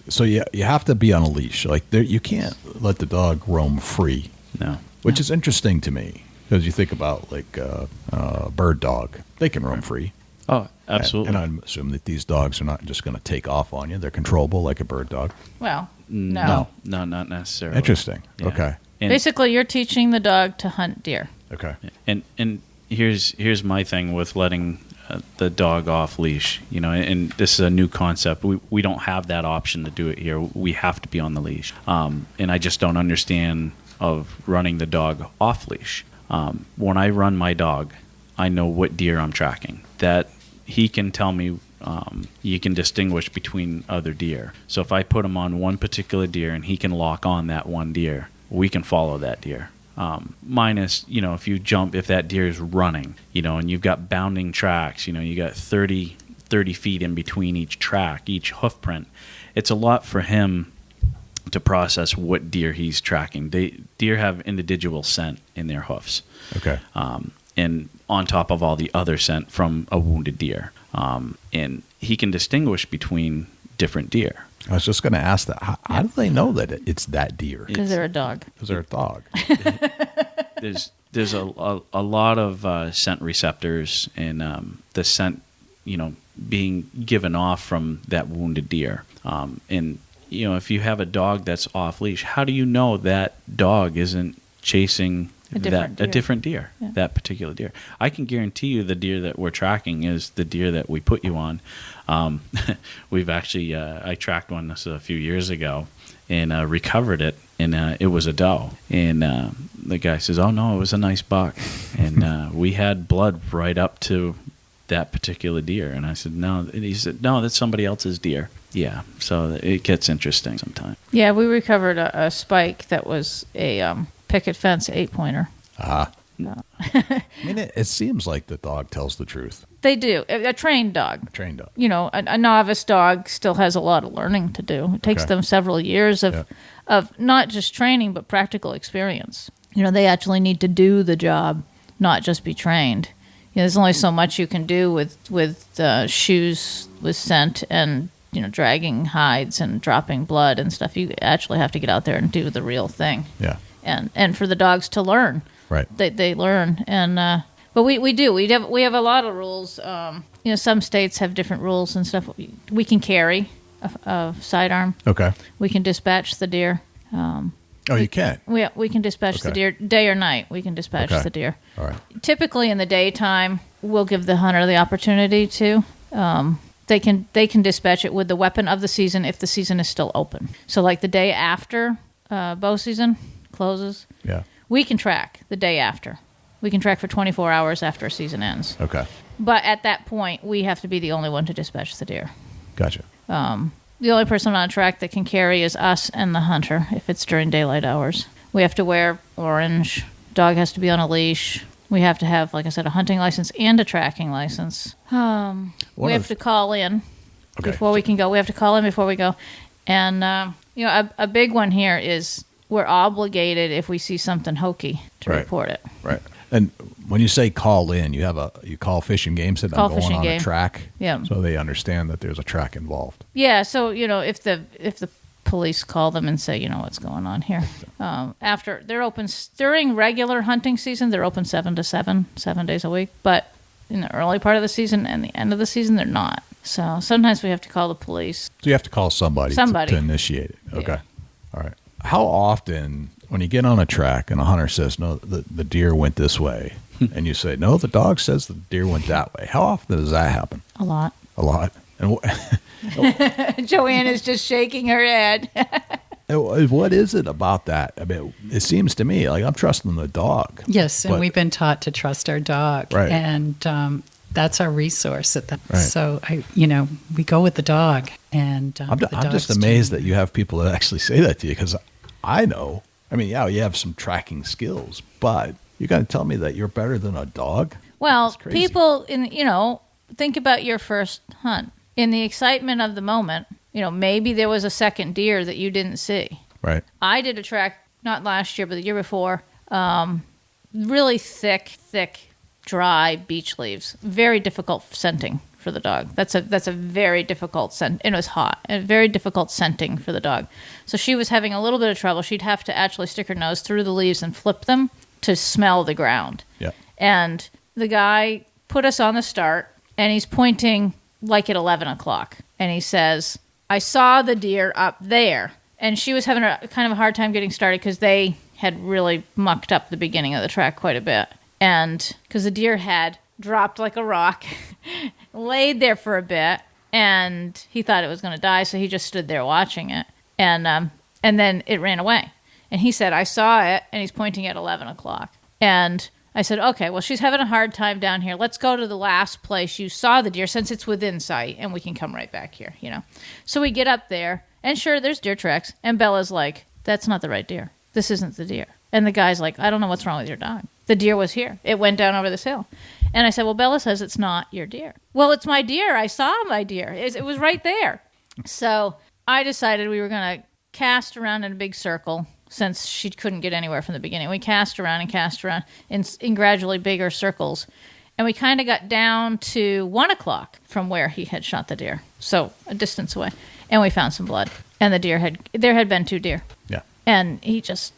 So you have to be on a leash. Like you can't let the dog roam free. No. Which is interesting to me because you think about like a bird dog. They can roam free. Oh, absolutely. And I assume that these dogs are not just going to take off on you. They're controllable like a bird dog. Well, no. No, not necessarily. Interesting. Yeah. Okay. And basically, you're teaching the dog to hunt deer. Okay. And here's my thing with letting the dog off leash. And this is a new concept. We don't have that option to do it here. We have to be on the leash. And I just don't understand of running the dog off leash. When I run my dog, I know what deer I'm tracking. That he can tell me. You can distinguish between other deer. So if I put him on one particular deer and he can lock on that one deer, we can follow that deer. Minus, if that deer is running, and you've got bounding tracks, you got 30 feet in between each track, each hoof print. It's a lot for him to process what deer he's tracking. Deer have individual scent in their hoofs. Okay. And on top of all the other scent from a wounded deer. And he can distinguish between different deer. I was just going to ask that. How do they know that it's that deer? Because they're a dog. Because they're a dog. There's a lot of scent receptors and the scent, being given off from that wounded deer. And if you have a dog that's off leash, how do you know that dog isn't chasing a different deer, yeah. That particular deer? I can guarantee you the deer that we're tracking is the deer that we put you on. We've actually, I tracked one this a few years ago and recovered it, and it was a doe. And the guy says, "Oh no, it was a nice buck." And we had blood right up to that particular deer. And I said, "No." And he said, "No, that's somebody else's deer." Yeah, so it gets interesting sometimes. Yeah, we recovered a spike that was a picket fence 8-pointer. Ah. No. I mean, it seems like the dog tells the truth. They do. A trained dog. Trained dog. A novice dog still has a lot of learning to do. It takes them several years of not just training, but practical experience. They actually need to do the job, not just be trained. There's only so much you can do with shoes with scent and dragging hides and dropping blood and stuff. You actually have to get out there and do the real thing. Yeah. And for the dogs to learn. Right. They learn. And but we do. We have a lot of rules. Some states have different rules and stuff. We can carry a sidearm. Okay. We can dispatch the deer. You can? We can dispatch the deer day or night. We can dispatch the deer. All right. Typically in the daytime, we'll give the hunter the opportunity to. They can dispatch it with the weapon of the season if the season is still open. So like the day after bow season closes, we can track the day after. We can track for 24 hours after a season ends. Okay. But at that point, we have to be the only one to dispatch the deer. Gotcha. The only person on a track that can carry is us and the hunter if it's during daylight hours. We have to wear orange. Dog has to be on a leash. We have to have, like I said, a hunting license and a tracking license. We have to call in before we can go. We have to call in before we go. And, a big one here is we're obligated if we see something hokey to report it. Right. And when you say call in, you call Fish and Game, said I'm going on a track. Yeah. So they understand that there's a track involved. Yeah. So if the police call them and say, what's going on here. After they're open during regular hunting season, they're open 7 to 7 days a week. But in the early part of the season and the end of the season, they're not. So sometimes we have to call the police. So you have to call somebody. To initiate it. Okay. Yeah. All right. How often, when you get on a track and a hunter says, no, the deer went this way, and you say, no, the dog says the deer went that way, how often does that happen? A lot. A lot. And Joanne is just shaking her head. What is it about that? I mean, it seems to me like I'm trusting the dog. Yes, and we've been taught to trust our dog. Right. And that's our resource at that. Right. So, we go with the dog. And I'm just amazed that you have people that actually say that to you, because I know, I mean, yeah, you have some tracking skills, but you're going to tell me that you're better than a dog? Well, people, think about your first hunt. In the excitement of the moment, maybe there was a second deer that you didn't see. Right. I did a track, not last year, but the year before, really thick, dry beech leaves. Very difficult scenting for the dog. That's a very difficult scent. It was hot and very difficult scenting for the dog. So she was having a little bit of trouble. She'd have to actually stick her nose through the leaves and flip them to smell the ground. Yeah. And the guy put us on the start, and he's pointing like at 11 o'clock. And he says, I saw the deer up there. And she was having a kind of a hard time getting started because they had really mucked up the beginning of the track quite a bit. And because the deer had dropped like a rock, laid there for a bit, and he thought it was going to die, so he just stood there watching it. And then it ran away. And he said, I saw it, and he's pointing at 11 o'clock. And I said, okay, well, she's having a hard time down here. Let's go to the last place you saw the deer, since it's within sight, and we can come right back here, So we get up there, and sure, there's deer tracks. And Bella's like, that's not the right deer. This isn't the deer. And the guy's like, I don't know what's wrong with your dog. The deer was here. It went down over this hill. And I said, well, Bella says it's not your deer. Well, it's my deer. I saw my deer. It was right there. So I decided we were going to cast around in a big circle, since she couldn't get anywhere from the beginning. We cast around in gradually bigger circles. And we kind of got down to 1 o'clock from where he had shot the deer. So a distance away. And we found some blood. And there had been 2 deer. Yeah. And he just,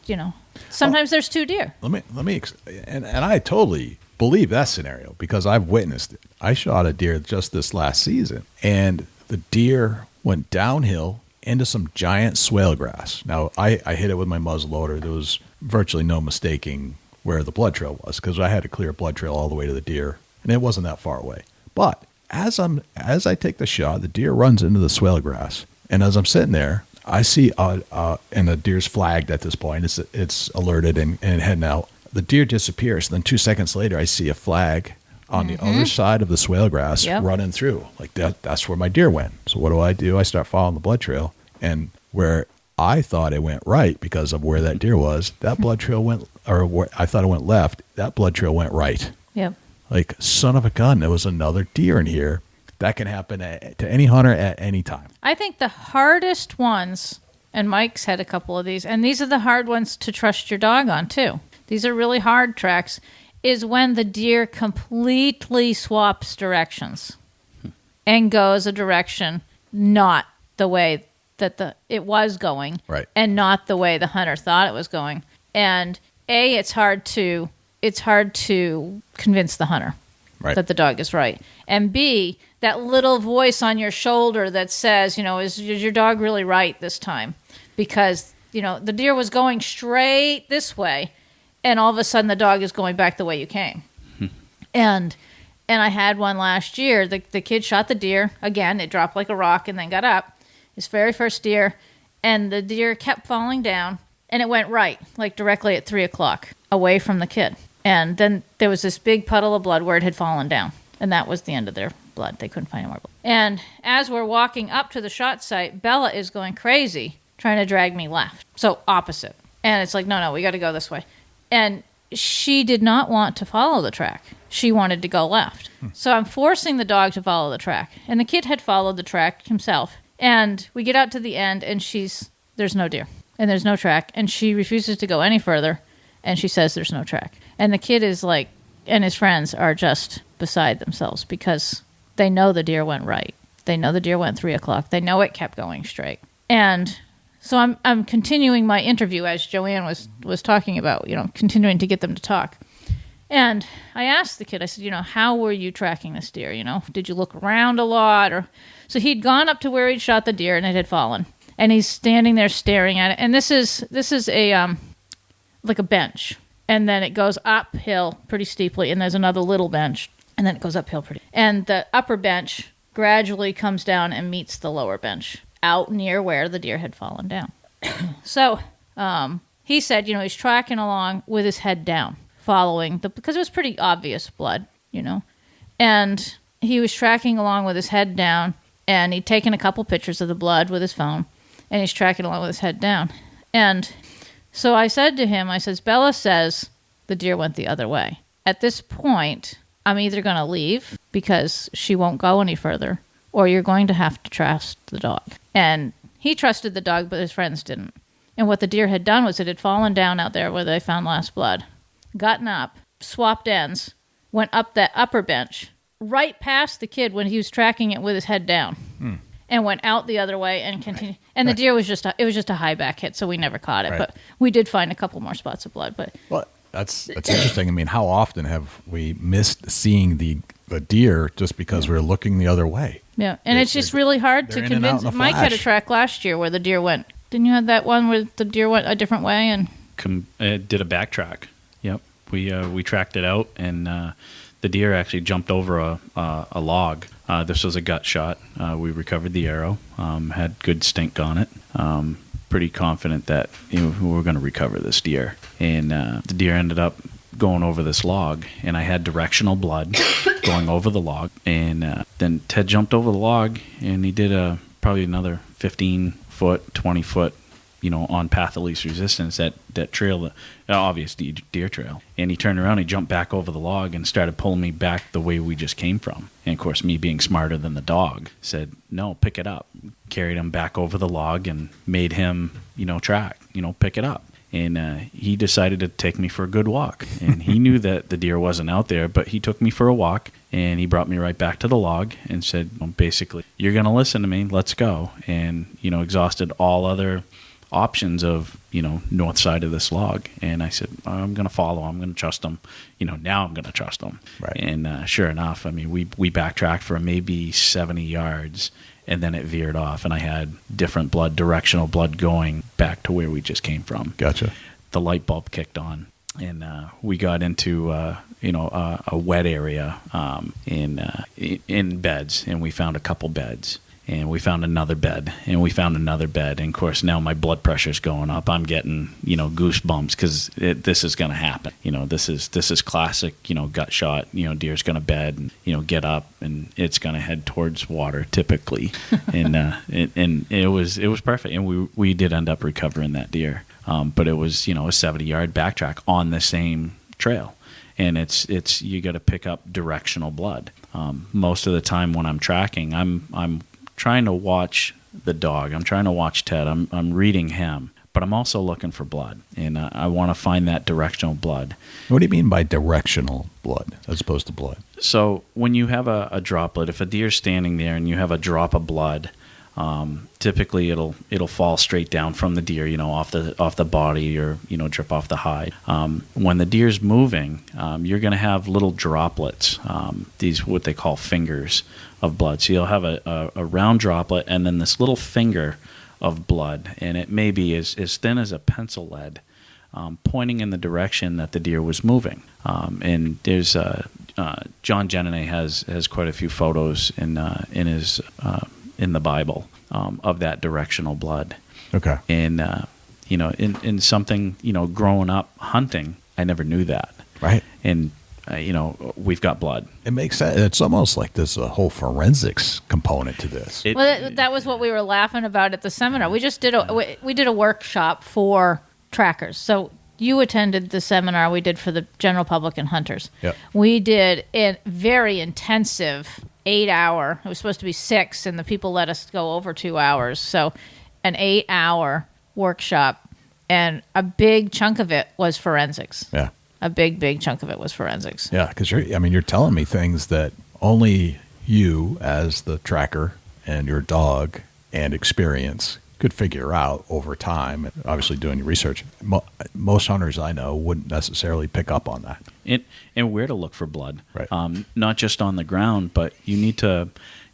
sometimes there's 2 deer. Let me, and I totally believe that scenario because I've witnessed it. I shot a deer just this last season, and the deer went downhill into some giant swale grass. Now, I hit it with my muzzle loader. There was virtually no mistaking where the blood trail was, because I had a clear blood trail all the way to the deer, and it wasn't that far away. But as I take the shot, the deer runs into the swale grass, and as I'm sitting there, I see, and the deer's flagged at this point. It's alerted and heading out. The deer disappears. Then 2 seconds later, I see a flag on the other side of the swale grass running through. Like that's where my deer went. So what do? I start following the blood trail, and where I thought it went right because of where that deer was, that blood trail went, or where I thought it went left, that blood trail went right. Yep. Like, son of a gun, there was another deer in here. That can happen to any hunter at any time. I think the hardest ones, and Mike's had a couple of these, and these are the hard ones to trust your dog on too. These are really hard tracks, is when the deer completely swaps directions and goes a direction not the way that it was going, right, and not the way the hunter thought it was going. And it's hard to convince the hunter that the dog is right. And B, that little voice on your shoulder that says, is your dog really right this time? Because, the deer was going straight this way, and all of a sudden the dog is going back the way you came. And I had one last year. The kid shot the deer. Again, it dropped like a rock and then got up. His very first deer. And the deer kept falling down, and it went right, like directly at 3 o'clock, away from the kid. And then there was this big puddle of blood where it had fallen down. And that was the end of their blood. They couldn't find any more blood. And as we're walking up to the shot site, Bella is going crazy, trying to drag me left. So opposite. And it's like, no, we got to go this way. And she did not want to follow the track. She wanted to go left. So I'm forcing the dog to follow the track. And the kid had followed the track himself. And we get out to the end, and there's no deer. And there's no track. And she refuses to go any further. And she says there's no track. And the kid is like, and his friends are just beside themselves because they know the deer went right. They know the deer went 3 o'clock. They know it kept going straight. And so I'm continuing my interview as Joanne was talking about, continuing to get them to talk. And I asked the kid, I said, how were you tracking this deer? Did you look around a lot? So he'd gone up to where he'd shot the deer and it had fallen. And he's standing there staring at it. And this is a like a bench. And then it goes uphill pretty steeply, and there's another little bench, and then it goes uphill pretty. And the upper bench gradually comes down and meets the lower bench out near where the deer had fallen down. So he said, he's tracking along with his head down, following because it was pretty obvious blood, and he was tracking along with his head down, and he'd taken a couple pictures of the blood with his phone, and he's tracking along with his head down. And so I said to him, Bella says the deer went the other way. At this point, I'm either going to leave because she won't go any further, or you're going to have to trust the dog. And he trusted the dog, but his friends didn't. And what the deer had done was it had fallen down out there where they found last blood, gotten up, swapped ends, went up that upper bench, right past the kid when he was tracking it with his head down, and went out the other way and continued. And the deer was just a high back hit, so we never caught it. Right. But we did find a couple more spots of blood. But well, that's interesting. I mean, how often have we missed seeing the deer just because we're looking the other way? Yeah, and it's just really hard to convince. Mike had a track last year where the deer went. Didn't you have that one where the deer went a different way and did a backtrack? Yep, we tracked it out, and the deer actually jumped over a log. This was a gut shot. We recovered the arrow. Had good stink on it. Pretty confident that we were going to recover this deer, and the deer ended up going over this log, and I had directional blood going over the log, and then Ted jumped over the log, and he did probably another 15-foot, 20-foot, on path of least resistance, that trail, obvious deer trail. And he turned around, he jumped back over the log and started pulling me back the way we just came from. And of course, me being smarter than the dog, said, no, pick it up. Carried him back over the log and made him, track, pick it up. And he decided to take me for a good walk. And he knew that the deer wasn't out there, but he took me for a walk, and he brought me right back to the log and said, basically, you're going to listen to me, let's go. And, exhausted all other options of, north side of this log. And I said, I'm going to follow. I'm going to trust them. Now I'm going to trust them. Right. And sure enough, we backtracked for maybe 70 yards, and then it veered off, and I had different directional blood going back to where we just came from. Gotcha. The light bulb kicked on, and we got into a wet area in beds, and we found a couple beds. And we found another bed, and we found another bed. And, of course, now my blood pressure's going up. I'm getting, goosebumps because this is going to happen. This is classic, gut shot. Deer's going to bed and, get up, and it's going to head towards water typically. And it was perfect. And we did end up recovering that deer. But it was, a 70-yard backtrack on the same trail. And it's you got to pick up directional blood. Most of the time when I'm tracking, I'm trying to watch the dog. I'm trying to watch Ted. I'm reading him, but I'm also looking for blood, and I want to find that directional blood. What do you mean by directional blood as opposed to blood? So when you have a droplet, if a deer's standing there and you have a drop of blood, typically it'll fall straight down from the deer, off the body, or drip off the hide. When the deer's moving, you're going to have little droplets, these what they call fingers of blood. So you'll have a round droplet and then this little finger of blood, and it may be as thin as a pencil lead, pointing in the direction that the deer was moving. And there's John Jenney has quite a few photos in his in the Bible of that directional blood. Okay. And in something, growing up hunting, I never knew that. Right. And we've got blood. It makes sense. It's almost like there's a whole forensics component to this. That was what we were laughing about at the seminar. We just did a workshop for trackers. So you attended the seminar we did for the general public and hunters. Yep. We did a very intensive 8-hour. It was supposed to be 6, and the people let us go over 2 hours. So an 8-hour workshop, and a big chunk of it was forensics. Yeah. A big chunk of it was forensics. Yeah, because you're telling me things that only you, as the tracker, and your dog and experience could figure out over time. Obviously, doing your research, most hunters I know wouldn't necessarily pick up on that. And where to look for blood, right? Not just on the ground, but you need to,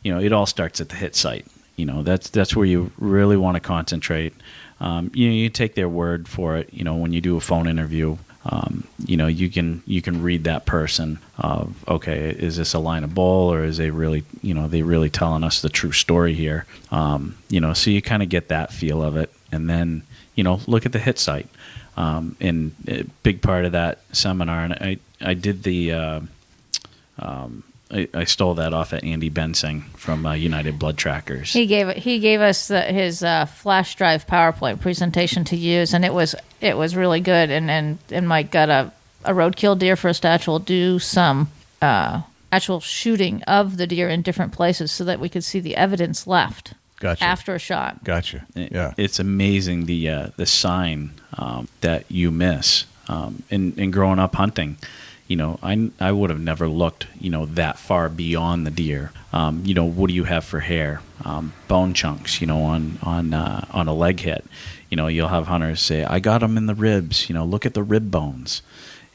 it all starts at the hit site. That's where you really want to concentrate. You take their word for it. When you do a phone interview. You can read that person of, okay, is this a line of bull, or is they really telling us the true story here? So you kind of get that feel of it, and then look at the hit site. And a big part of that seminar, and I did the, I stole that off at Andy Bensing from United Blood Trackers. He gave us his flash drive PowerPoint presentation to use, and it was really good. And Mike got a roadkill deer first actual do some actual shooting of the deer in different places so that we could see the evidence left. Gotcha. After a shot. Gotcha. Yeah. It's amazing the sign that you miss. In growing up hunting, I would have never looked, that far beyond the deer. What do you have for hair? Bone chunks, on a leg hit. You'll have hunters say, I got him in the ribs. Look at the rib bones.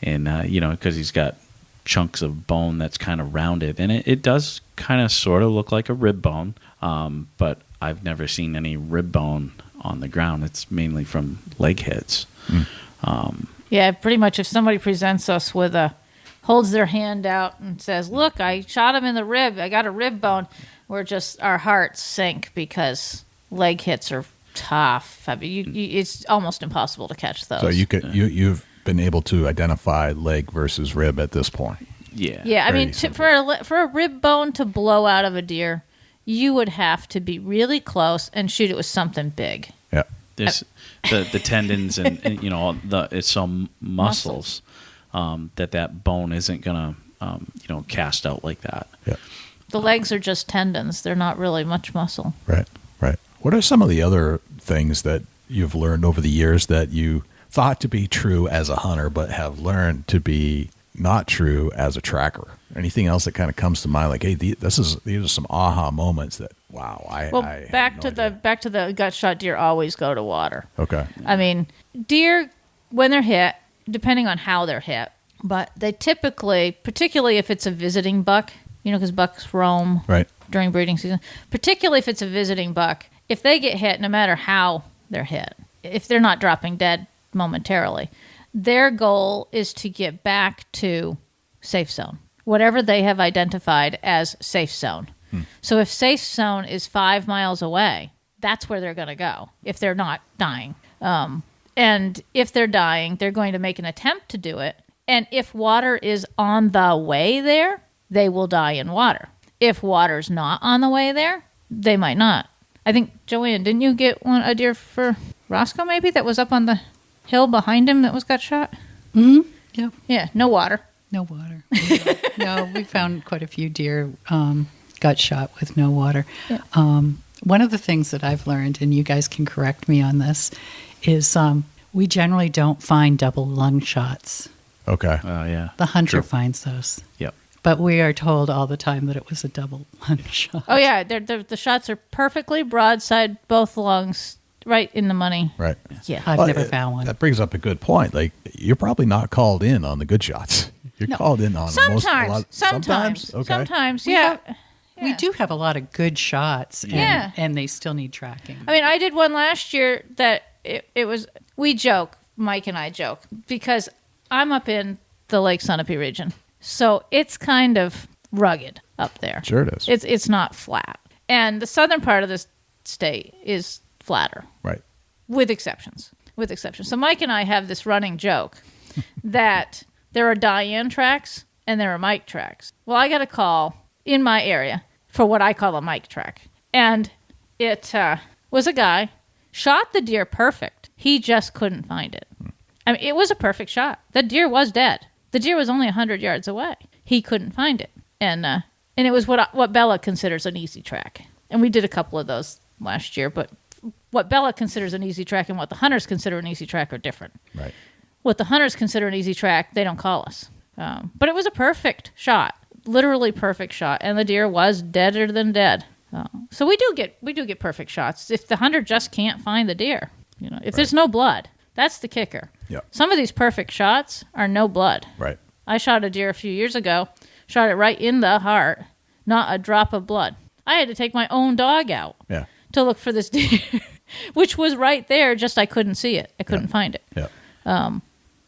And, because he's got chunks of bone that's kind of rounded. And it does kind of sort of look like a rib bone. But I've never seen any rib bone on the ground. It's mainly from leg hits. Yeah, pretty much if somebody presents us with holds their hand out and says, look, I shot him in the rib, I got a rib bone, our hearts sink because leg hits are tough. I mean, it's almost impossible to catch those. So you've been able to identify leg versus rib at this point. Yeah. Yeah, I mean, for a rib bone to blow out of a deer, you would have to be really close and shoot it with something big. Yeah. There's the tendons and it's all muscles that bone isn't gonna cast out like that. Yeah. The legs are just tendons; they're not really much muscle. Right. What are some of the other things that you've learned over the years that you thought to be true as a hunter, but have learned to be not true as a tracker? Anything else that kind of comes to mind? Like, hey, these are some aha moments that wow. Back to the gut shot deer always go to water. Okay. I mean, deer when they're hit, depending on how they're hit, but they typically, particularly if it's a visiting buck, because bucks roam during breeding season. Particularly if it's a visiting buck, if they get hit, no matter how they're hit, if they're not dropping dead momentarily, their goal is to get back to safe zone, whatever they have identified as safe zone. So if safe zone is 5 miles away, that's where they're going to go if they're not dying. And if they're dying, they're going to make an attempt to do it. And if water is on the way there, they will die in water. If water's not on the way there, they might not. I think, Joanne, didn't you get a deer for Roscoe maybe that was up on the hill behind him that got shot? Mm-hmm. Yep. Yeah, no water. No water. No, we found quite a few deer got shot with no water. Yeah. One of the things that I've learned, and you guys can correct me on this, is we generally don't find double lung shots. Okay. Oh, yeah. The hunter finds those. Yep. But we are told all the time that it was a double lung shot. Oh, yeah. The shots are perfectly broadside, both lungs, right in the money. Right. Yeah. I've never found one. That brings up a good point. Like, you're probably not called in on the good shots. You're called in on sometimes. Sometimes. Okay. Sometimes, yeah. We do have a lot of good shots, and they still need tracking. I mean, I did one last year that it was, we joke, Mike and I joke, because I'm up in the Lake Sunapee region, so it's kind of rugged up there. Sure it is. It's not flat. And the southern part of this state is flatter. Right. With exceptions. So Mike and I have this running joke that there are Diane tracks and there are Mike tracks. Well, I got a call in my area for what I call a Mike track. And it was a guy, shot the deer perfect. He just couldn't find it. I mean, it was a perfect shot. The deer was dead. The deer was only 100 yards away. He couldn't find it. And it was what Bella considers an easy track. And we did a couple of those last year, but what Bella considers an easy track and what the hunters consider an easy track are different. Right. What the hunters consider an easy track, they don't call us. But it was a perfect shot. Literally perfect shot, and the deer was deader than dead. So we do get perfect shots if the hunter just can't find the deer. If there's no blood, that's the kicker. Yep. Some of these perfect shots are no blood. Right. I shot a deer a few years ago, shot it right in the heart, not a drop of blood. I had to take my own dog out to look for this deer, which was right there. Just I couldn't see it. I couldn't find it. Yeah.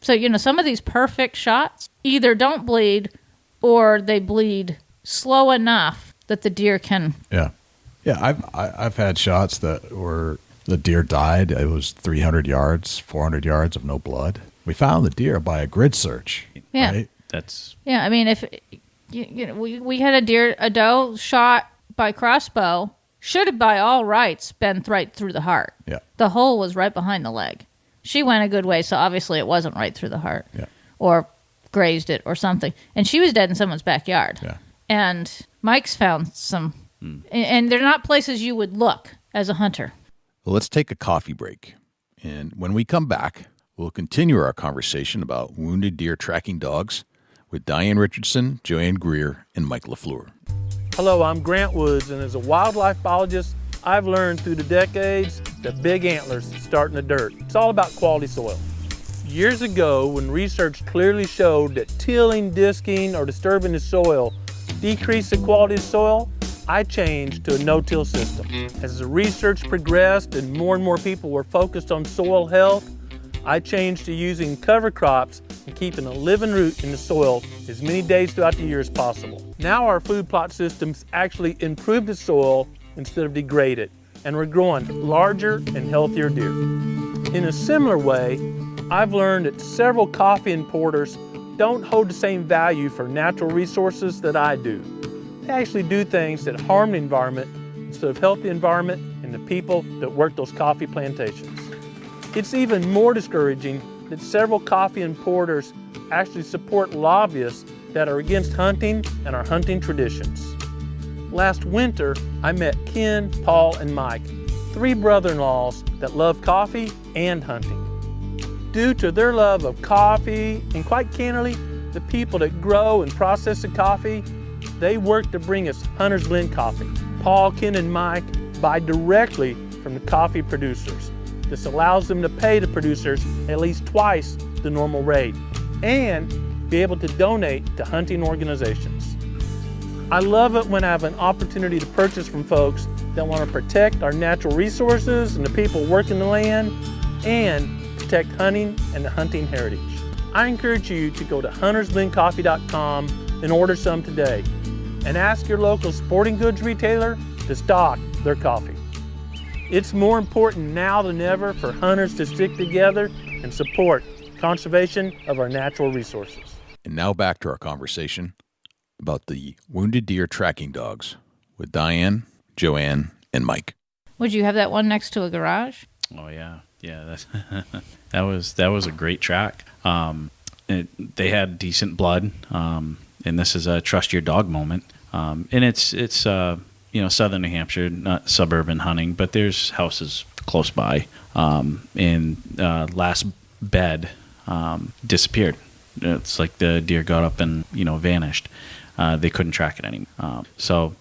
So some of these perfect shots either don't bleed, or they bleed slow enough that the deer can. Yeah. I've had shots that were The deer died. It was 300 yards, 400 yards of no blood. We found the deer by a grid search. Yeah. Right? Yeah, I mean, if we had a doe shot by crossbow, should have by all rights been right through the heart. Yeah. The hole was right behind the leg. She went a good way, so obviously it wasn't right through the heart. Yeah. Or grazed it or something. And she was dead in someone's backyard. Yeah. And Mike's found some, and they're not places you would look as a hunter. Well, let's take a coffee break. And when we come back, we'll continue our conversation about wounded deer tracking dogs with Diane Richardson, Joanne Greer, and Mike Lafleur. Hello, I'm Grant Woods, and as a wildlife biologist, I've learned through the decades that big antlers start in the dirt. It's all about quality soil. Years ago, when research clearly showed that tilling, disking, or disturbing the soil decreased the quality of soil, I changed to a no-till system. As the research progressed and more people were focused on soil health, I changed to using cover crops and keeping a living root in the soil as many days throughout the year as possible. Now our food plot systems actually improve the soil instead of degrade it, and we're growing larger and healthier deer. In a similar way, I've learned that several coffee importers don't hold the same value for natural resources that I do. They actually do things that harm the environment instead of help the environment and the people that work those coffee plantations. It's even more discouraging that several coffee importers actually support lobbyists that are against hunting and our hunting traditions. Last winter, I met Ken, Paul, and Mike, 3 brother-in-laws that love coffee and hunting. Due to their love of coffee and, quite candidly, the people that grow and process the coffee, they work to bring us Hunter's Blend coffee. Paul, Ken, and Mike buy directly from the coffee producers. This allows them to pay the producers at least twice the normal rate and be able to donate to hunting organizations. I love it when I have an opportunity to purchase from folks that want to protect our natural resources and the people working the land and protect hunting and the hunting heritage. I encourage you to go to huntersblendcoffee.com and order some today, and ask your local sporting goods retailer to stock their coffee. It's more important now than ever for hunters to stick together and support conservation of our natural resources. And now back to our conversation about the wounded deer tracking dogs with Diane, Joanne, and Mike. Would you have that one next to a garage? Oh yeah, that was a great track. They had decent blood, and this is a trust your dog moment. And it's southern New Hampshire, not suburban hunting, but there's houses close by. And last bed disappeared. It's like the deer got up and vanished. They couldn't track it anymore. So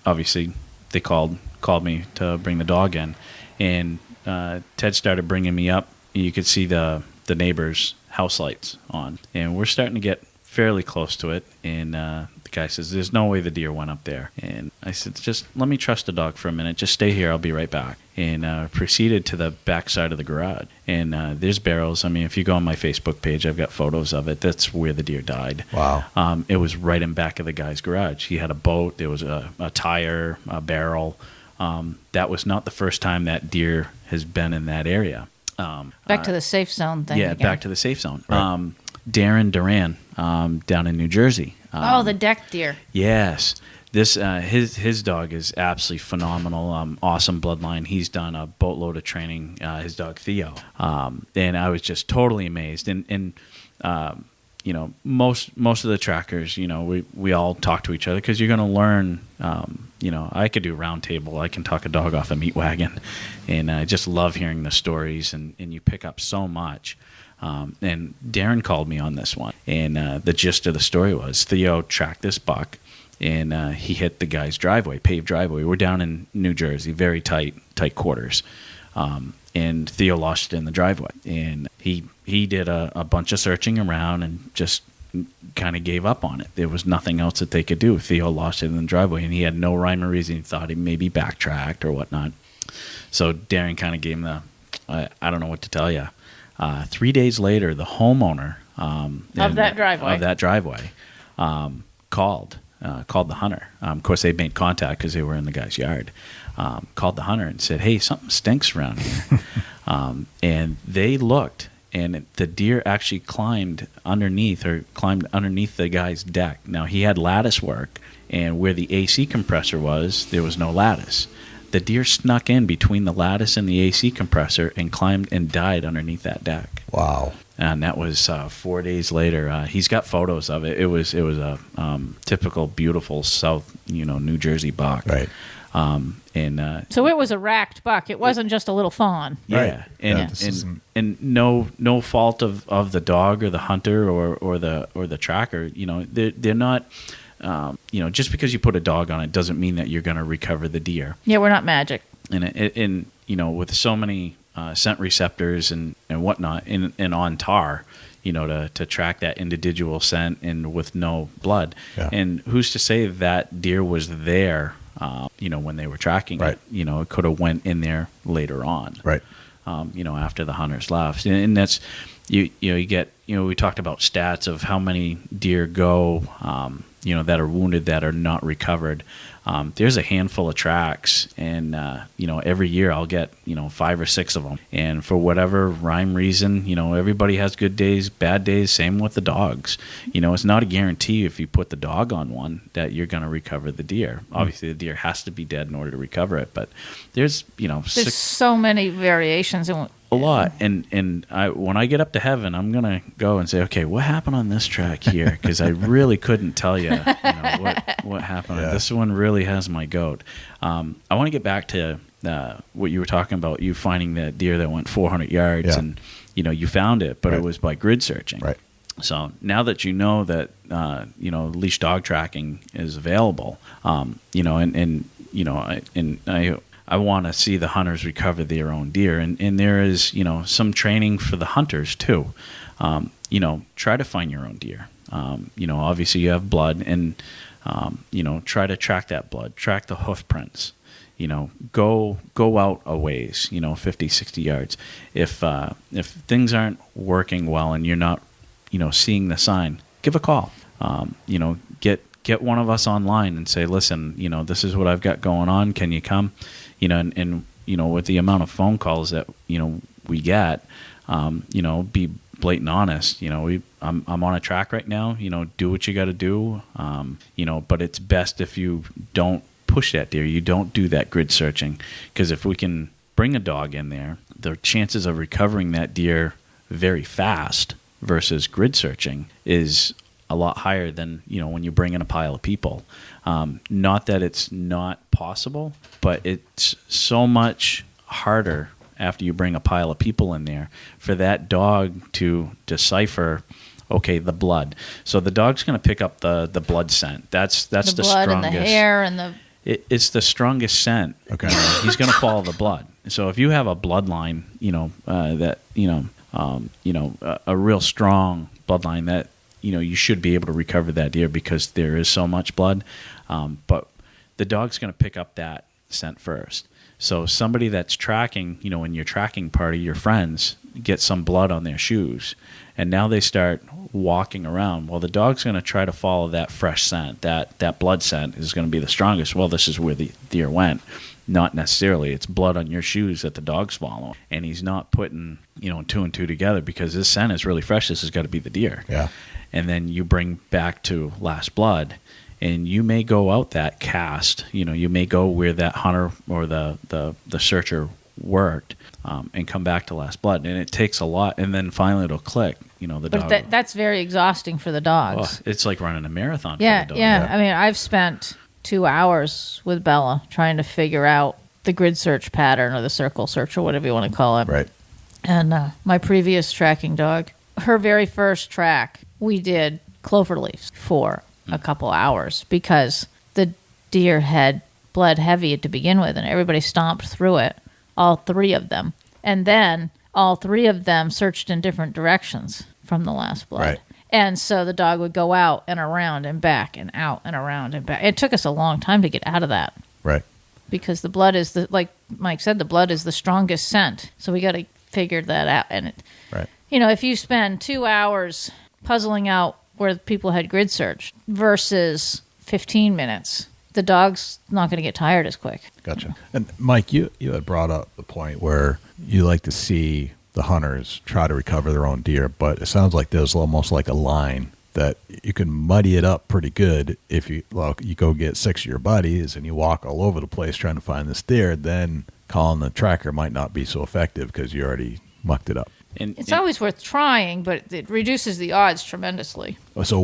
obviously they called me to bring the dog in, and Ted started bringing me up. You could see the neighbor's house lights on, and we're starting to get fairly close to it. And the guy says, "There's no way the deer went up there." And I said, "Just let me trust the dog for a minute. Just stay here. I'll be right back." And proceeded to the back side of the garage. And there's barrels. I mean, if you go on my Facebook page, I've got photos of it. That's where the deer died. Wow. It was right in back of the guy's garage. He had a boat. There was a tire, a barrel. That was not the first time that deer has been in that area. Back to the safe zone thing. Yeah, again. back to the safe zone. Right. Darren Duran down in New Jersey. The deck deer. Yes. This his dog is absolutely phenomenal. Awesome bloodline. He's done a boatload of training. His dog Theo, and I was just totally amazed. And most of the trackers, we all talk to each other because you're going to learn. I could do round table. I can talk a dog off a meat wagon, and I just love hearing the stories. And you pick up so much. And Darren called me on this one, and the gist of the story was Theo tracked this buck. And he hit the guy's driveway, paved driveway. We're down in New Jersey, very tight quarters. And Theo lost it in the driveway. And he did a bunch of searching around and just kind of gave up on it. There was nothing else that they could do. Theo lost it in the driveway, and he had no rhyme or reason. He thought he maybe backtracked or whatnot. So Darren kind of gave him I don't know what to tell you. 3 days later, the homeowner of that driveway called called the hunter. Of course, they made contact because they were in the guy's yard. Called the hunter and said, "Hey, something stinks around here." And they looked, and the deer actually climbed underneath the guy's deck. Now, he had lattice work, and where the AC compressor was, there was no lattice. The deer snuck in between the lattice and the AC compressor and climbed and died underneath that deck. Wow. And that was 4 days later. He's got photos of it. It was a typical beautiful South, New Jersey buck. Right. So it was a racked buck. It wasn't just a little fawn. Yeah. Right. And no fault of the dog or the hunter or the tracker. They're not. Just because you put a dog on it doesn't mean that you're going to recover the deer. Yeah, we're not magic. And with so many scent receptors and whatnot, and on tar, to track that individual scent and with no blood. Yeah. And who's to say that deer was there, when they were tracking right. it? It could have went in there later on. Right. After the hunters left. And that's, you get, we talked about stats of how many deer go, that are wounded that are not recovered. There's a handful of tracks, and every year I'll get 5 or 6 of them. And for whatever rhyme reason, everybody has good days, bad days. Same with the dogs. It's not a guarantee if you put the dog on one that you're going to recover the deer. Obviously, the deer has to be dead in order to recover it. But there's there's so many variations. A lot, and when I get up to heaven, I'm gonna go and say, okay, what happened on this track here? Because I really couldn't tell you, what happened. Yeah. This one really has my goat. I want to get back to what you were talking about. You finding that deer that went 400 yards, Yeah. and you found it, but Right. it was by grid searching. Right. So now that you know that leash dog tracking is available, I want to see the hunters recover their own deer. And there is, some training for the hunters too. Try to find your own deer. Obviously you have blood, and, try to track that blood, track the hoof prints, go out a ways, 50, 60 yards. If things aren't working well and you're not, seeing the sign, give a call. Get one of us online and say, listen, this is what I've got going on. Can you come? And with the amount of phone calls that, we get, be blatant honest. I'm on a track right now, do what you got to do. But it's best if you don't push that deer. You don't do that grid searching, because if we can bring a dog in there, the chances of recovering that deer very fast versus grid searching is a lot higher than, when you bring in a pile of people. Not that it's not possible, but it's so much harder after you bring a pile of people in there for that dog to decipher, okay, the blood. So the dog's going to pick up the blood scent. That's the blood strongest. And the hair and the... It's the strongest scent. Okay. He's going to follow the blood. So if you have a bloodline, a real strong bloodline that, you should be able to recover that deer because there is so much blood. But the dog's going to pick up that scent first. So somebody that's tracking, in your tracking party, your friends get some blood on their shoes, and now they start walking around. Well, the dog's going to try to follow that fresh scent. That blood scent is going to be the strongest. Well, this is where the deer went. Not necessarily. It's blood on your shoes that the dog's following. And he's not putting, 2 and 2 together because this scent is really fresh. This has got to be the deer. Yeah. And then you bring back to last blood, and you may go out that cast. You may go where that hunter or the searcher worked, and come back to last blood. And it takes a lot. And then finally it'll click. The dog. But that's very exhausting for the dogs. It's like running a marathon Yeah, for the dog. yeah. I mean, I've spent 2 hours with Bella trying to figure out the grid search pattern or the circle search or whatever you want to call it. Right. And my previous tracking dog, her very first track, we did clover leaves for a couple hours because the deer had bled heavy to begin with, and everybody stomped through it, all 3 of them. And then all 3 of them searched in different directions from the last blood. Right. And so the dog would go out and around and back and out and around and back. It took us a long time to get out of that. Right. Because the blood is, like Mike said, the blood is the strongest scent. So we got to figure that out. And, Right. If you spend 2 hours puzzling out where people had grid searched versus 15 minutes, the dog's not going to get tired as quick. Gotcha. And Mike, you had brought up the point where you like to see the hunters try to recover their own deer, but it sounds like there's almost like a line that you can muddy it up pretty good if you go get 6 of your buddies and you walk all over the place trying to find this deer. Then calling the tracker might not be so effective because you already mucked it up. It's always worth trying, but it reduces the odds tremendously. So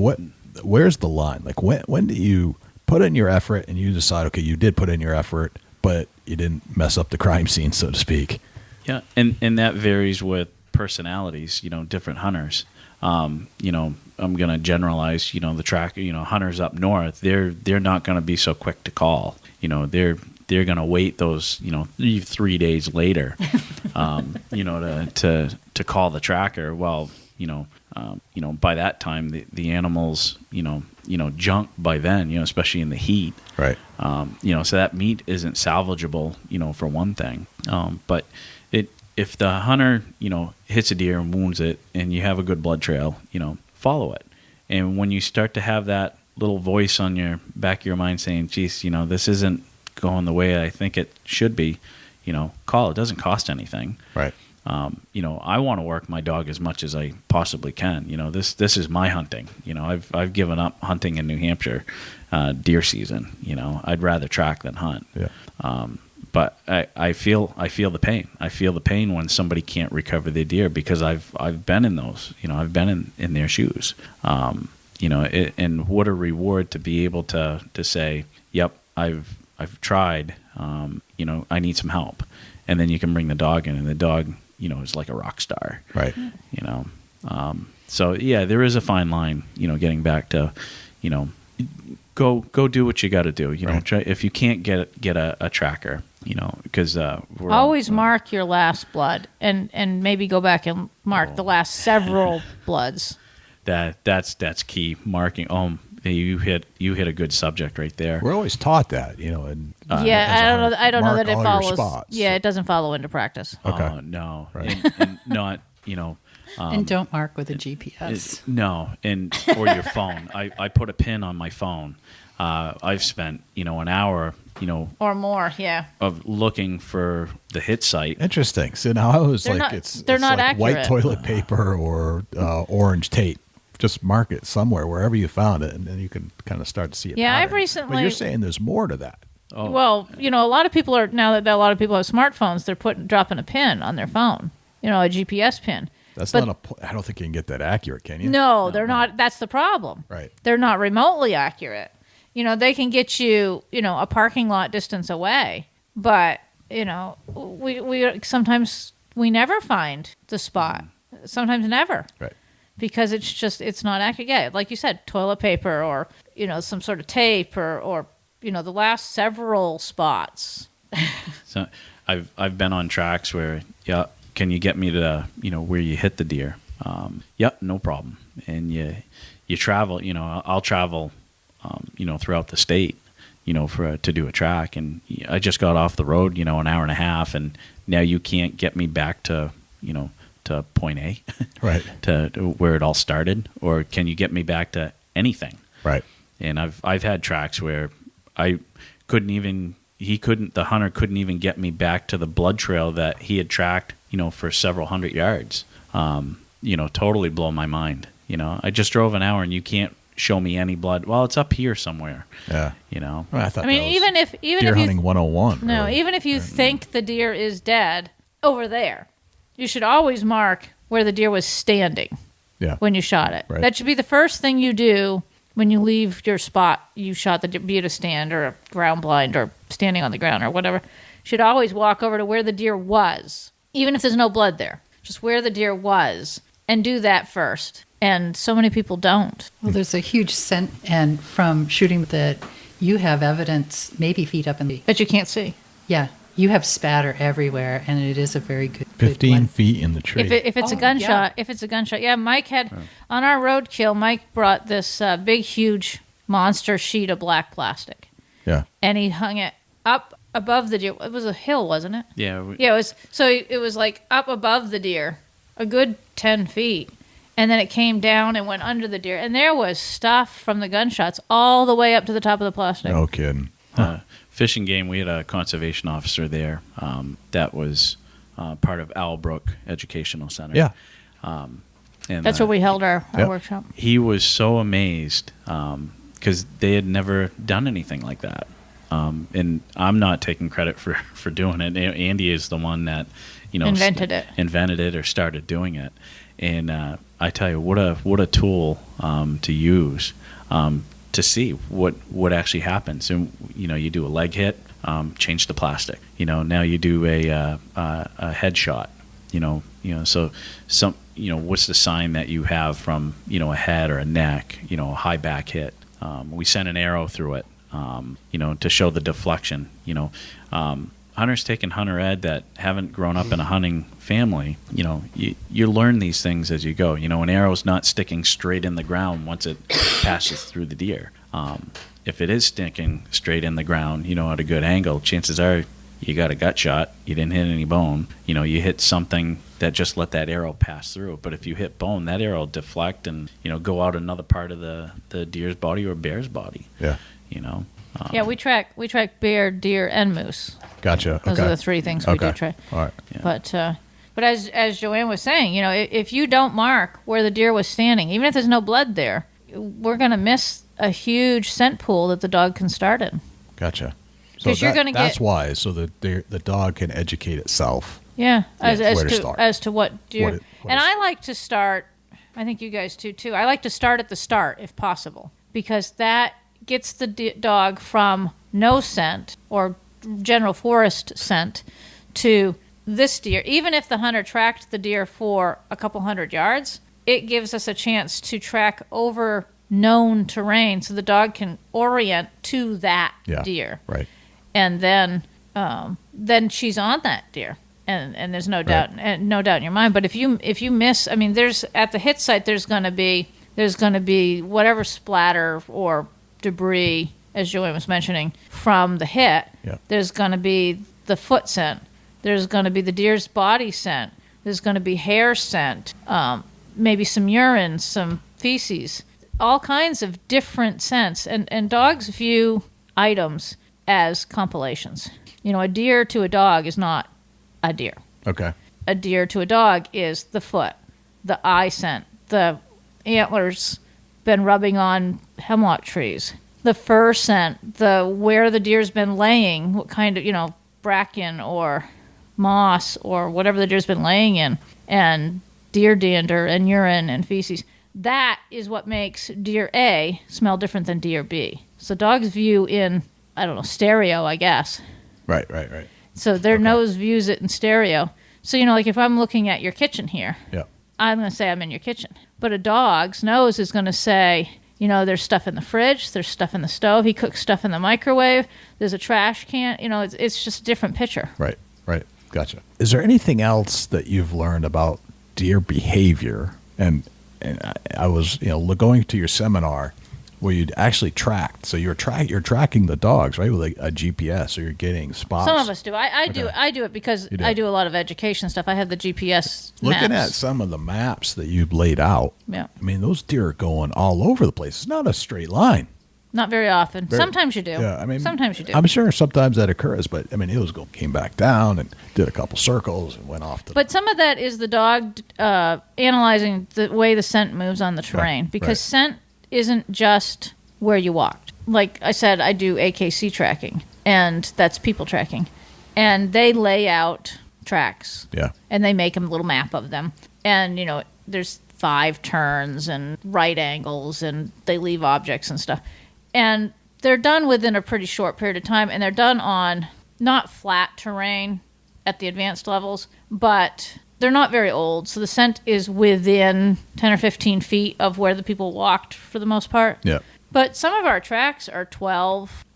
where's the line? Like when do you put in your effort and you decide, okay, you did put in your effort, but you didn't mess up the crime scene, so to speak? Yeah, and that varies with personalities, different hunters. I'm going to generalize, the tracker, hunters up north, they're not going to be so quick to call. They're going to wait those, 3 days later, to call the tracker. Well, by that time the animals, junk by then, especially in the heat. Right. So that meat isn't salvageable, for one thing. But if the hunter, hits a deer and wounds it and you have a good blood trail, follow it. And when you start to have that little voice on your back of your mind saying, geez, this isn't going the way I think it should be, call. It doesn't cost anything. Right. I want to work my dog as much as I possibly can. This is my hunting. I've given up hunting in New Hampshire, deer season. I'd rather track than hunt. Yeah. But I feel the pain. I feel the pain when somebody can't recover their deer because I've been in those. I've been in their shoes. And what a reward to be able to say, yep, I've tried. I need some help, and then you can bring the dog in, and the dog, is like a rock star. Right. So yeah, there is a fine line. Getting back to, go do what you got to do. Right. Try, if you can't get a tracker, because always mark your last blood, and maybe go back and mark the last several bloods. That's key. Marking. You hit a good subject right there. We're always taught that, and I don't know that it follows. Spots, it doesn't follow into practice. Okay. No, right. and not and don't mark with a GPS. Or your phone. I put a pin on my phone. I've spent an hour or more, of looking for the hit site. Interesting. So now I was they're like, not, it's not like accurate. white toilet paper or orange tape. Just mark it somewhere, wherever you found it, and then you can kind of start to see it. Yeah, pattern. I've recently. But you're saying there's more to that. Oh. Well, a lot of people are now that a lot of people have smartphones. They're dropping a pin on their phone. A GPS pin. That's not I don't think you can get that accurate, can you? No, they're not. That's the problem. Right. They're not remotely accurate. They can get you, a parking lot distance away, but we sometimes we never find the spot. Sometimes never. Right. Because it's not accurate. Yeah, like you said, toilet paper or, some sort of tape or the last several spots. So I've been on tracks where, can you get me to, where you hit the deer? Yep, no problem. And you travel, I'll travel, throughout the state, to do a track. And I just got off the road, an hour and a half, and now you can't get me back to, to point A, right, to where it all started, or can you get me back to anything? Right. And I've had tracks where the hunter couldn't even get me back to the blood trail that he had tracked, for several hundred yards. Totally blow my mind. I just drove an hour and you can't show me any blood. Well, it's up here somewhere. Yeah. Well, I thought even if deer hunting 101. No, really. even if you think the deer is dead over there, you should always mark where the deer was standing when you shot it. Right. That should be the first thing you do when you leave your spot. You shot the deer, be it a stand or a ground blind or standing on the ground or whatever. You should always walk over to where the deer was, even if there's no blood there. Just where the deer was, and do that first. And so many people don't. Well, there's a huge scent, and from shooting that, you have evidence maybe feet up in the... That you can't see. Yeah. You have spatter everywhere, and it is a very good 15 feet in the tree. If it's a gunshot, Mike had on our roadkill. Mike brought this big, huge monster sheet of black plastic. Yeah, and he hung it up above the deer. It was a hill, wasn't it? Yeah. It was. So it was like up above the deer, a good 10 feet, and then it came down and went under the deer. And there was stuff from the gunshots all the way up to the top of the plastic. No kidding. Fishing game, we had a conservation officer there that was part of Owlbrook Educational Center. Yeah. And that's where we held our workshop. He was so amazed because they had never done anything like that. And I'm not taking credit for doing it. Andy is the one that, invented it or started doing it. And I tell you, what a tool to use to see what actually happens. And you do a leg hit, change the plastic. Now you do a headshot. So some what's the sign that you have from a head or a neck, a high back hit. We sent an arrow through it, to show the deflection. Hunters taking hunter ed that haven't grown up in a hunting family, you learn these things as you go. An arrow's not sticking straight in the ground once it passes through the deer. If it is sticking straight in the ground, at a good angle, chances are you got a gut shot. You didn't hit any bone. You hit something that just let that arrow pass through. But if you hit bone, that arrow will deflect and, go out another part of the deer's body or bear's body. Yeah. Yeah, we track bear, deer, and moose. Gotcha. Those are the three things we do track. All right. Yeah. But as Joanne was saying, if you don't mark where the deer was standing, even if there's no blood there, we're going to miss a huge scent pool that the dog can start in. Gotcha. So that's why, so that the dog can educate itself. Yeah, as to what deer. And I like to start, I think you guys do too, I like to start at the start if possible, because that gets the dog from no scent or general forest scent to this deer. Even if the hunter tracked the deer for a couple hundred yards, it gives us a chance to track over known terrain so the dog can orient to that deer. Right. And then she's on that deer. And there's no doubt in your mind. But if you miss, there's at the hit site there's going to be whatever splatter or debris, as Joanne was mentioning, from the hit. Yeah. There's going to be the foot scent. There's going to be the deer's body scent. There's going to be hair scent. Maybe some urine, some feces, all kinds of different scents. And dogs view items as compilations. A deer to a dog is not a deer. Okay. A deer to a dog is the foot, the eye scent, the antlers been rubbing on hemlock trees, the fur scent, where the deer's been laying, what kind of, bracken or moss or whatever the deer's been laying in, and deer dander and urine and feces. That is what makes deer A smell different than deer B. So dogs view in, stereo, I guess. Right. So their nose views it in stereo. So, like if I'm looking at your kitchen here, I'm going to say I'm in your kitchen. But a dog's nose is going to say, there's stuff in the fridge, there's stuff in the stove, he cooks stuff in the microwave, there's a trash can, it's just a different picture. Right. Gotcha. Is there anything else that you've learned about deer behavior? And I was, going to your seminar where you'd actually tracked. So you're tracking the dogs, right, with a GPS, or you're getting spots. Some of us do. I do it because I do a lot of education stuff. I have the GPS Looking maps. at some of the maps that you've laid out, those deer are going all over the place. It's not a straight line. Not very often. Sometimes you do. Yeah, sometimes you do. I'm sure sometimes that occurs, but it came back down and did a couple circles and went off. But some of that is the dog analyzing the way the scent moves on the terrain, because scent isn't just where you walked. Like I said, I do AKC tracking, and that's people tracking, and they lay out tracks. Yeah. And they make a little map of them, and there's 5 turns and right angles, and they leave objects and stuff. And they're done within a pretty short period of time, and they're done on not flat terrain at the advanced levels, but they're not very old. So the scent is within 10 or 15 feet of where the people walked for the most part. Yeah. But some of our tracks are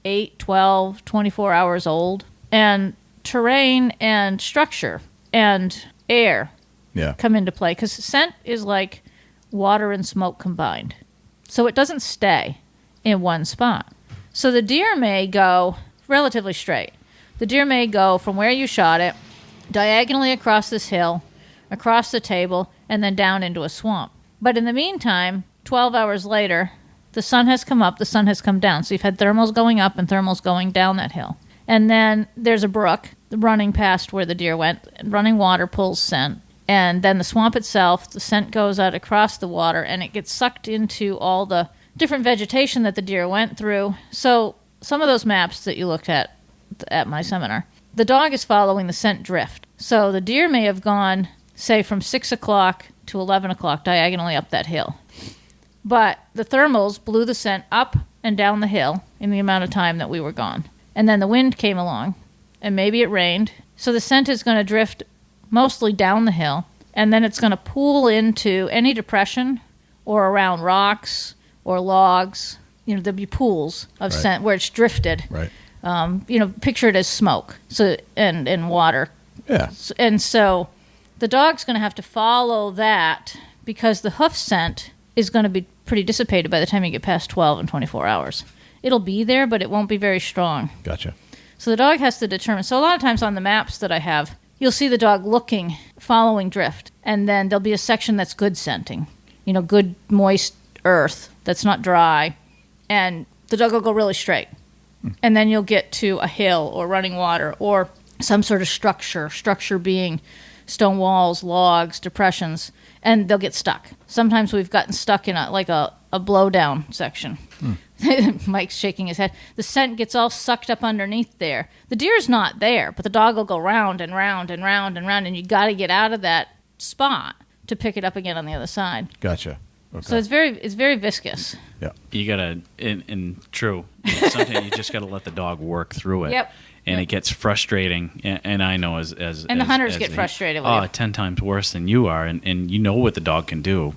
8, 12, 24 hours old. And terrain and structure and air come into play, because scent is like water and smoke combined. So it doesn't stay in one spot. So the deer may go relatively straight. The deer may go from where you shot it, diagonally across this hill, across the table, and then down into a swamp. But in the meantime, 12 hours later, the sun has come up, the sun has come down. So you've had thermals going up and thermals going down that hill. And then there's a brook running past where the deer went. Running water pulls scent. And then the swamp itself, the scent goes out across the water, and it gets sucked into all the different vegetation that the deer went through. So some of those maps that you looked at my seminar, the dog is following the scent drift. So the deer may have gone, say, from 6 o'clock to 11 o'clock diagonally up that hill. But the thermals blew the scent up and down the hill in the amount of time that we were gone. And then the wind came along, and maybe it rained. So the scent is going to drift mostly down the hill, and then it's going to pool into any depression or around rocks or logs. There'll be pools of scent where it's drifted. Right. Picture it as smoke and water. Yeah. And so the dog's going to have to follow that because the hoof scent is going to be pretty dissipated by the time you get past 12 and 24 hours. It'll be there, but it won't be very strong. Gotcha. So the dog has to determine. So a lot of times on the maps that I have, you'll see the dog looking, following drift, and then there'll be a section that's good scenting, good moist earth that's not dry, and the dog will go really straight. And then you'll get to a hill or running water or some sort of structure being stone walls, logs, depressions, and they'll get stuck. Sometimes we've gotten stuck in a blowdown section. Mike's shaking his head. The scent gets all sucked up underneath there. The deer's not there, but the dog will go round and round and round and round, and you got to get out of that spot to pick it up again on the other side. Gotcha. Okay. So it's very viscous. Yeah. You gotta, and true. Sometimes you just gotta let the dog work through it. Yep. And it gets frustrating, and I know as the hunters get frustrated with you. 10 times worse than you are, and you know what the dog can do,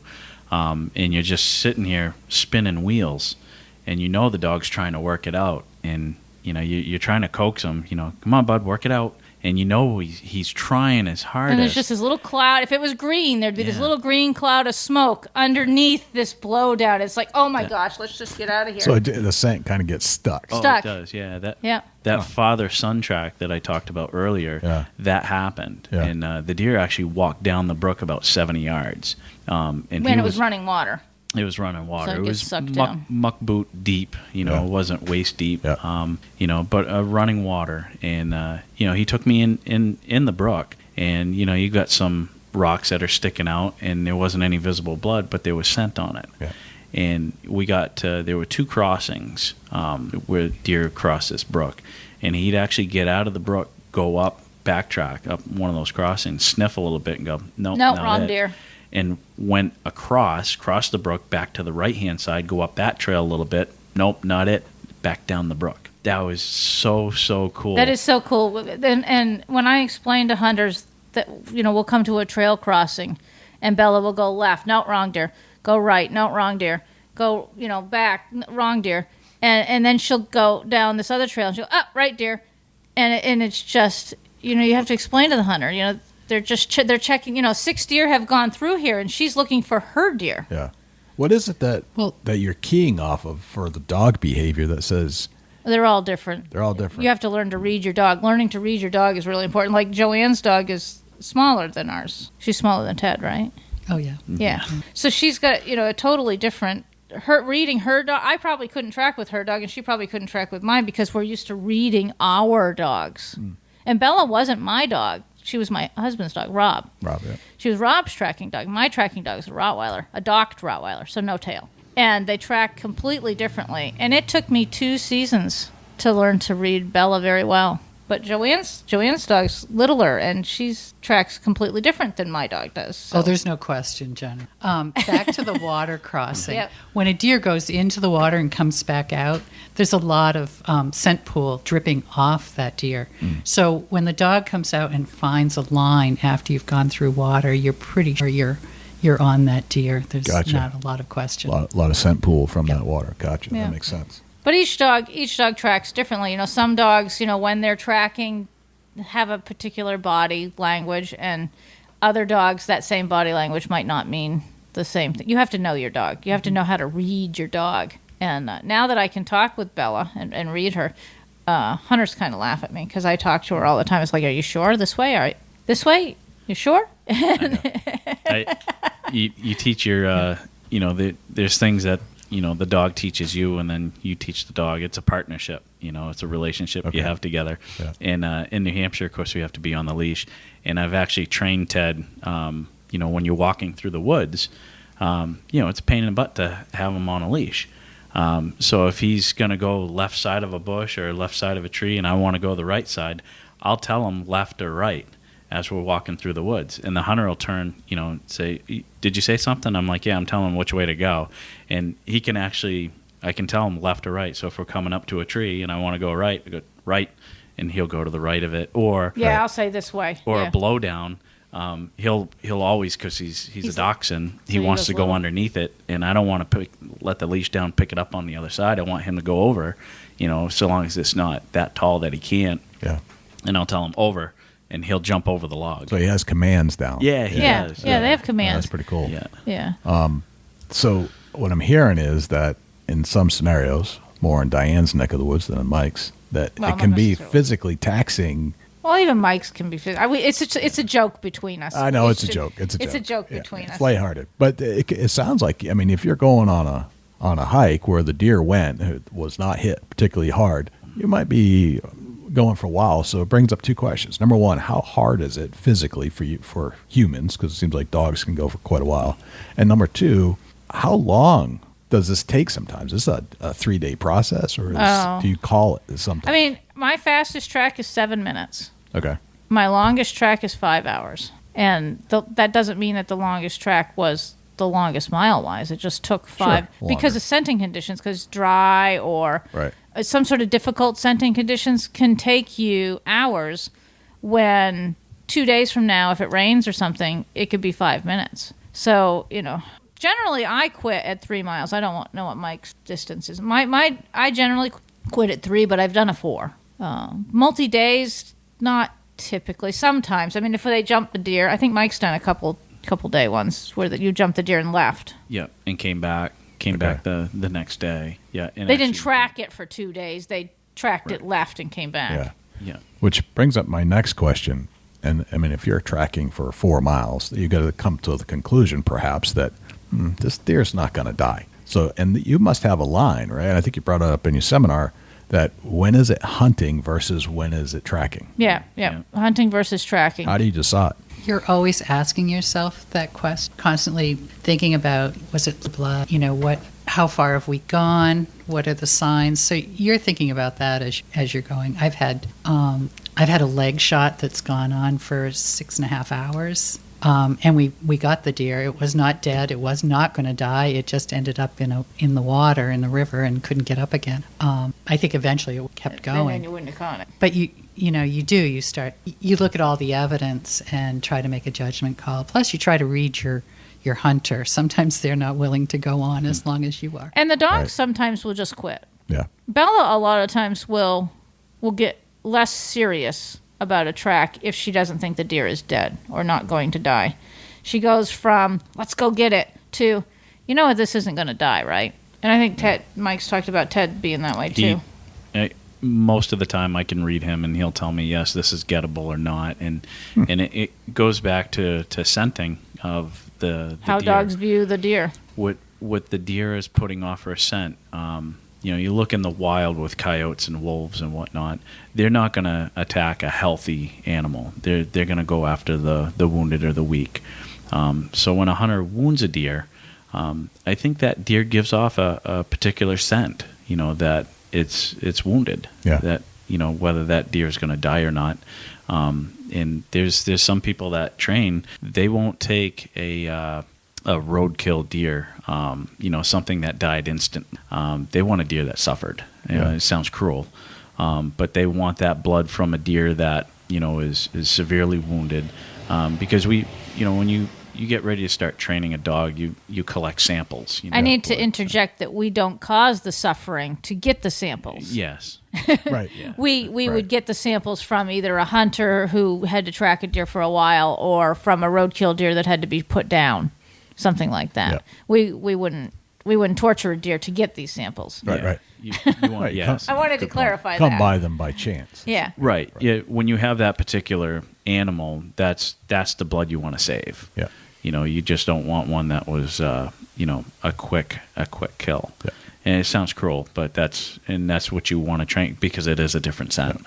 and you're just sitting here spinning wheels, and you know the dog's trying to work it out, and you're trying to coax him, come on, bud, work it out. And he's trying his hardest. And there's just this little cloud. If it was green, there'd be this little green cloud of smoke underneath this blowdown. It's like, oh my gosh, let's just get out of here. So the scent kind of gets stuck. Oh, it does, yeah. That father-son track that I talked about earlier, that happened. Yeah. And the deer actually walked down the brook about 70 yards. And it was running water. It was running water. So it was muck boot deep, it wasn't waist deep, but running water. And, he took me in the brook, and, you got some rocks that are sticking out, and there wasn't any visible blood, but there was scent on it. Yeah. And we got there were 2 crossings where deer crossed this brook, and he'd actually get out of the brook, go up, backtrack up one of those crossings, sniff a little bit, and go, no, wrong deer. And went cross the brook, back to the right-hand side, go up that trail a little bit. Nope, not it. Back down the brook. That was so cool. That is so cool. And when I explain to hunters that, we'll come to a trail crossing, and Bella will go left. No, wrong deer. Go right. No, wrong deer. Go, back. Wrong deer. And then she'll go down this other trail, and she'll go, right deer. And it's just, you have to explain to the hunter, they're checking, 6 deer have gone through here, and she's looking for her deer. Yeah. What is it that you're keying off of for the dog behavior that says... They're all different. You have to learn to read your dog. Learning to read your dog is really important. Like Joanne's dog is smaller than ours. She's smaller than Ted, right? Oh, yeah. Yeah. So she's got, a totally different... reading her dog, I probably couldn't track with her dog, and she probably couldn't track with mine because we're used to reading our dogs. And Bella wasn't my dog. She was my husband's dog, Rob. Rob, yeah. She was Rob's tracking dog. My tracking dog is a Rottweiler, a docked Rottweiler, so no tail. And they track completely differently. And it took me 2 seasons to learn to read Bella very well. But Joanne's dog's littler, and she tracks completely different than my dog does. So. Oh, there's no question, Jenna. Back to the water crossing. Yep. When a deer goes into the water and comes back out, there's a lot of scent pool dripping off that deer. So when the dog comes out and finds a line after you've gone through water, you're pretty sure you're on that deer. There's not a lot of question. A lot of scent pool from that water. Gotcha. Yeah. That makes sense. But each dog tracks differently. Some dogs, when they're tracking, have a particular body language, and other dogs, that same body language might not mean the same thing. You have to know your dog. You have to know how to read your dog. And now that I can talk with Bella and read her, hunters kind of laugh at me because I talk to her all the time. It's like, are you sure? This way? This way? You sure? you teach your, there's things that, the dog teaches you, and then you teach the dog. It's a partnership. It's a relationship you have together. Yeah. And in New Hampshire, of course, we have to be on the leash. And I've actually trained Ted, when you're walking through the woods, it's a pain in the butt to have him on a leash. So if he's going to go left side of a bush or left side of a tree and I want to go the right side, I'll tell him left or right as we're walking through the woods. And the hunter will turn, and say, did you say something? I'm like, yeah, I'm telling him which way to go. And he can actually, I can tell him left or right. So if we're coming up to a tree and I want to go right, I go right, and he'll go to the right of it. Or I'll say this way. Or a blow down. He'll always, because he's a dachshund, he wants to go underneath it, and I don't want to let the leash down, pick it up on the other side. I want him to go over, so long as it's not that tall that he can't. Yeah. And I'll tell him over, and he'll jump over the log. So he has commands down. Yeah, he does. Yeah, they have commands. That's pretty cool. Yeah. So what I'm hearing is that in some scenarios, more in Diane's neck of the woods than in Mike's, that it can be physically taxing. Well, even Mike's can be. It's a joke between us. I know it's a joke. It's a joke between us. It's lighthearted, but it sounds like, if you're going on a hike where the deer went, it was not hit particularly hard, you might be going for a while. So it brings up two questions. Number one, how hard is it physically for humans? Because it seems like dogs can go for quite a while. And number two, how long does this take sometimes? Is this a 3-day process, or do you call it something? My fastest track is 7 minutes. Okay. My longest track is 5 hours. And that doesn't mean that the longest track was the longest mile-wise. It just took 5 because of scenting conditions, because dry or some sort of difficult scenting conditions can take you hours, when 2 days from now, if it rains or something, it could be 5 minutes. So, generally I quit at 3 miles. I don't know what Mike's distance is. I generally quit at 3, but I've done a 4. Multi-days, not typically. Sometimes. If they jump the deer, I think Mike's done a couple day ones where you jumped the deer and left. Yeah, and came back the next day. Yeah, and they didn't track it for 2 days. They tracked it left and came back. Yeah. Which brings up my next question. And if you're tracking for 4 miles, you got to come to the conclusion, perhaps, that this deer's not going to die. So, and you must have a line, right? I think you brought it up in your seminar, that when is it hunting versus when is it tracking? Yeah. Hunting versus tracking. How do you decide? You're always asking yourself that question, constantly thinking about, was it the blood? How far have we gone? What are the signs? So you're thinking about that as you're going. I've had a leg shot that's gone on for 6.5 hours. And we got the deer. It was not dead. It was not going to die. It just ended up in the water, in the river, and couldn't get up again. I think eventually it kept going. Then you wouldn't have caught it. But you look at all the evidence and try to make a judgment call. Plus, you try to read your hunter. Sometimes they're not willing to go on as long as you are. And the dogs sometimes will just quit. Yeah. Bella a lot of times will get less serious about a track if she doesn't think the deer is dead or not going to die. She goes from, let's go get it, to, this isn't going to die, right? And I think Mike's talked about Ted being that way too. Most of the time I can read him and he'll tell me, yes, this is gettable or not. And it goes back to scenting of the how deer. Dogs view the deer. What the deer is putting off her scent. You look in the wild with coyotes and wolves and whatnot, they're not going to attack a healthy animal. They're going to go after the wounded or the weak. So when a hunter wounds a deer, I think that deer gives off a particular scent, that it's wounded. Yeah. That, whether that deer is going to die or not. And there's some people that train, they won't take a roadkill deer, something that died instant. They want a deer that suffered. It sounds cruel, but they want that blood from a deer that is severely wounded, because when you get ready to start training a dog, you collect samples. I need to interject that we don't cause the suffering to get the samples. Yes. Right. Yeah. We would get the samples from either a hunter who had to track a deer for a while, or from a roadkill deer that had to be put down. Something like that. Yeah. We wouldn't torture a deer to get these samples. Right, right. You want, yes. I wanted to clarify that. Come by them by chance. Yeah. Right. Yeah. When you have that particular animal, that's the blood you want to save. Yeah. You just don't want one that was a quick kill. Yeah. And it sounds cruel, but that's what you want to train, because it is a different scent.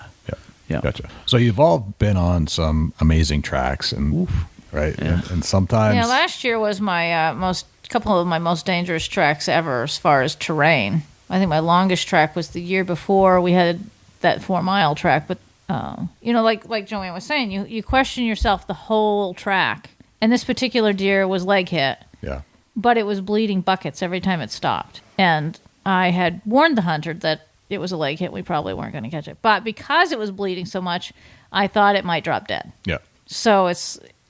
Yeah. Gotcha. So you've all been on some amazing tracks, and right, Yeah. and sometimes. Yeah, last year was my couple of my most dangerous tracks ever as far as terrain. I think my longest track was the year before. We had that 4-mile track, but like Joanne was saying, you question yourself the whole track. And this particular deer was leg hit. Yeah. But it was bleeding buckets every time it stopped. And I had warned the hunter that it was a leg hit. We probably weren't going to catch it. But because it was bleeding so much, I thought it might drop dead. Yeah. So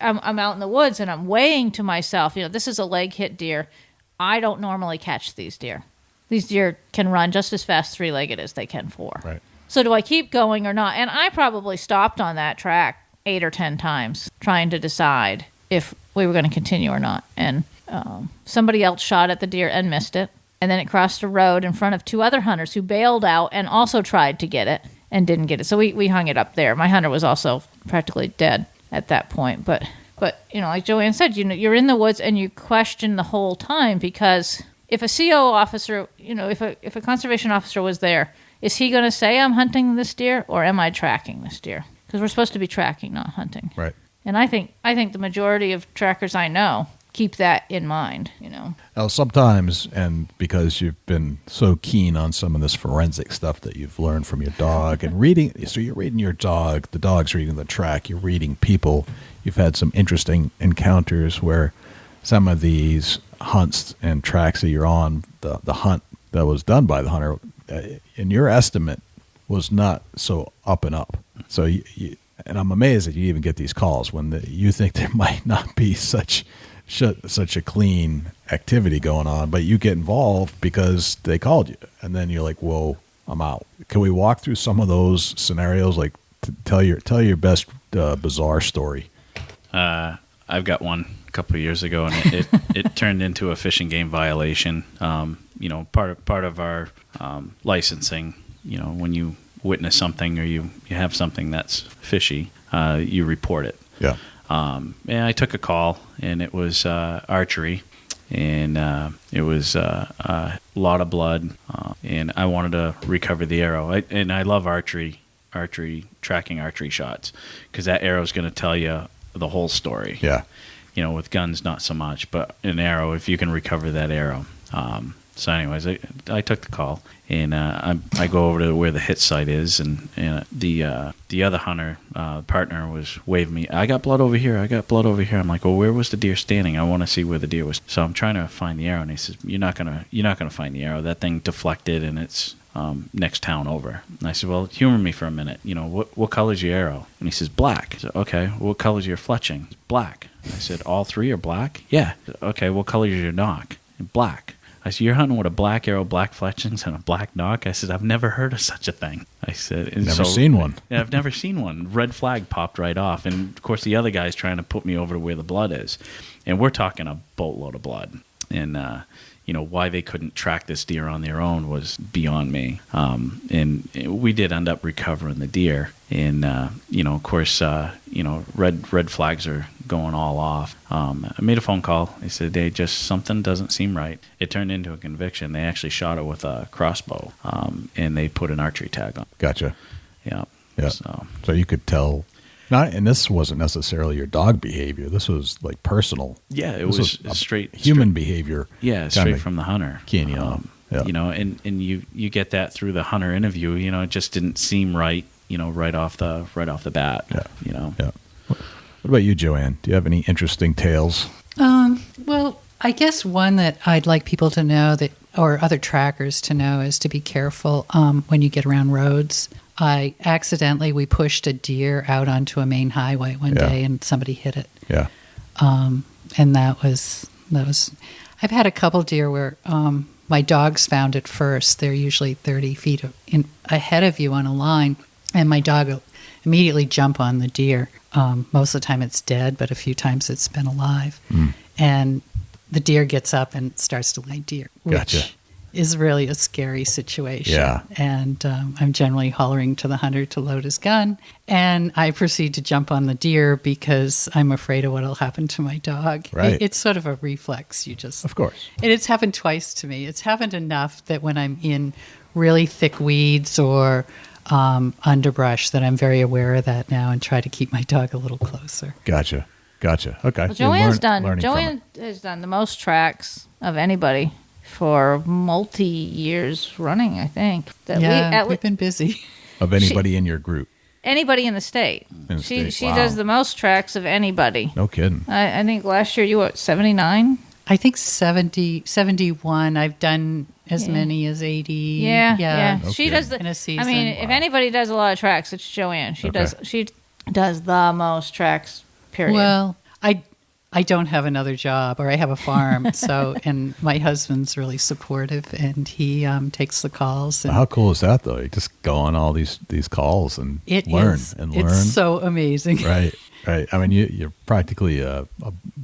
I'm out in the woods and I'm weighing to myself, this is a leg hit deer. I don't normally catch these deer. These deer can run just as fast 3-legged as they can 4. Right. So do I keep going or not? And I probably stopped on that track 8 or 10 times trying to decide if we were going to continue or not. And somebody else shot at the deer and missed it. And then it crossed a road in front of 2 other hunters who bailed out and also tried to get it and didn't get it. So we hung it up there. My hunter was also practically dead at that point. But like Joanne said, you're in the woods and you question the whole time, because if a CO officer, if a conservation officer was there, is he going to say I'm hunting this deer or am I tracking this deer? Because we're supposed to be tracking, not hunting. Right. And I think the majority of trackers I know keep that in mind, Now, sometimes, and because you've been so keen on some of this forensic stuff that you've learned from your dog and reading, so you're reading your dog, the dog's reading the track, you're reading people. You've had some interesting encounters where some of these hunts and tracks that you're on, the hunt that was done by the hunter, in your estimate, was not so up and up. So and I'm amazed that you even get these calls when you think there might not be such a clean activity going on, but you get involved because they called you, and then you're like, "Whoa, I'm out." Can we walk through some of those scenarios? Like, tell your best bizarre story. I've got one a couple of years ago, and it turned into a fish and game violation. Part of our licensing. When you witness something or you have something that's fishy, you report it. Yeah. And I took a call, and it was archery, and it was a lot of blood, and I wanted to recover the arrow. I love archery, tracking archery shots, because that arrow is going to tell you the whole story. Yeah. With guns, not so much, but an arrow, if you can recover that arrow. So anyways, I took the call, and I go over to where the hit site is, and the other hunter partner was waving me, I got blood over here. I'm like, well, where was the deer standing? I want to see where the deer was. So I'm trying to find the arrow, and he says, you're not gonna find the arrow. That thing deflected, and it's next town over. And I said, well, humor me for a minute. What color's your arrow? And he says, black. I said, okay. What color's your fletching? Black. I said, all 3 are black? Yeah. Okay. What color is your knock? Black. I said, you're hunting with a black arrow, black fletchings, and a black knock? I said, I've never heard of such a thing. I said, never seen one. Yeah, I've never seen one. Red flag popped right off. And, of course, the other guy's trying to put me over to where the blood is. And we're talking a boatload of blood. And, why they couldn't track this deer on their own was beyond me. And we did end up recovering the deer. And, of course, red flags are going all off. I made a phone call. They said, something doesn't seem right. It turned into a conviction. They actually shot it with a crossbow, and they put an archery tag on. Gotcha. Yeah. Yeah. So you could tell. And this wasn't necessarily your dog behavior. This was like personal. Yeah, it was straight human behavior. Yeah, straight from the hunter. Keying you on. Yeah. And you get that through the hunter interview. It just didn't seem right. Right off the bat. Yeah. Yeah. What about you, Joanne? Do you have any interesting tales? Well, I guess one that I'd like people to know or other trackers to know, is to be careful when you get around roads. We pushed a deer out onto a main highway one day, and somebody hit it. Yeah. And that was. I've had a couple deer where my dogs found it first. They're usually 30 feet ahead of you on a line, and my dog will immediately jump on the deer. Most of the time it's dead, but a few times it's been alive. And the deer gets up and starts to lay deer. Gotcha. is really a scary situation. Yeah. And I'm generally hollering to the hunter to load his gun. And I proceed to jump on the deer because I'm afraid of what will happen to my dog. Right. It's sort of a reflex. Of course. And it's happened twice to me. It's happened enough that when I'm in really thick weeds or underbrush that I'm very aware of that now and try to keep my dog a little closer. Gotcha. Okay. Well, Joanne has done the most tracks of anybody for multi years running, I think. We've been busy. Of anybody in your group. Anybody in the state. She does the most tracks of anybody. No kidding. I think last year you were 79? I think 70, 71. I've done as many as 80. Yeah. Okay. She does in a season. I mean, if anybody does a lot of tracks, it's Joanne. She does the most tracks. Period. Well, I don't have another job, or I have a farm, and my husband's really supportive, and he takes the calls. And how cool is that, though? You just go on all these calls and learn. It's so amazing. Right. I mean, you're practically a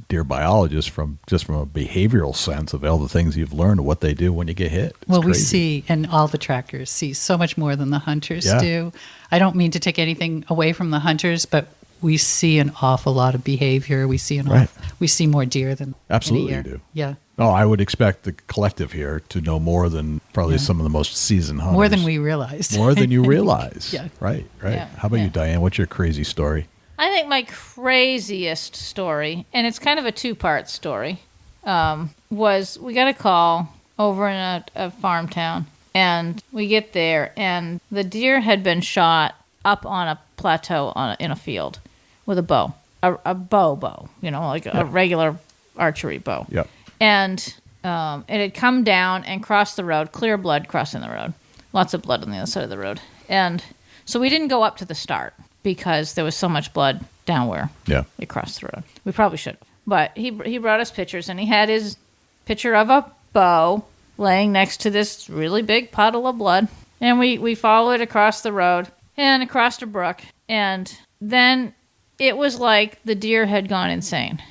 deer biologist from a behavioral sense of all the things you've learned, what they do when you get hit. Well, we see, and all the trackers see so much more than the hunters do. I don't mean to take anything away from the hunters, but we see an awful lot of behavior. We see we see more deer than absolutely any year. You do. Yeah. Oh, I would expect the collective here to know more than probably some of the most seasoned hunters. More than we realized. More than you realize. Yeah. Right. Yeah. How about you, Diane? What's your crazy story? I think my craziest story, and it's kind of a two-part story, was we got a call over in a farm town, and we get there, and the deer had been shot up on a plateau in a field with a bow, a bow, like a regular archery bow. Yep. And it had come down and crossed the road, clear blood crossing the road, lots of blood on the other side of the road. And so we didn't go up to the start because there was so much blood down where it crossed the road. We probably should have. But he brought us pictures, and he had his picture of a bow laying next to this really big puddle of blood. And we followed it across the road and across a brook. And then it was like the deer had gone insane.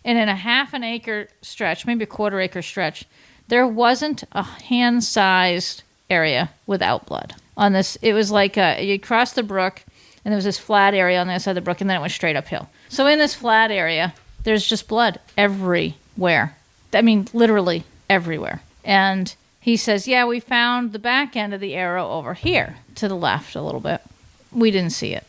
And in a half an acre stretch, maybe a quarter acre stretch, there wasn't a hand-sized area without blood. On this, it was like you crossed the brook, and there was this flat area on the other side of the brook, and then it went straight uphill. So in this flat area, there's just blood everywhere. I mean, literally everywhere. And he says, we found the back end of the arrow over here to the left a little bit. We didn't see it.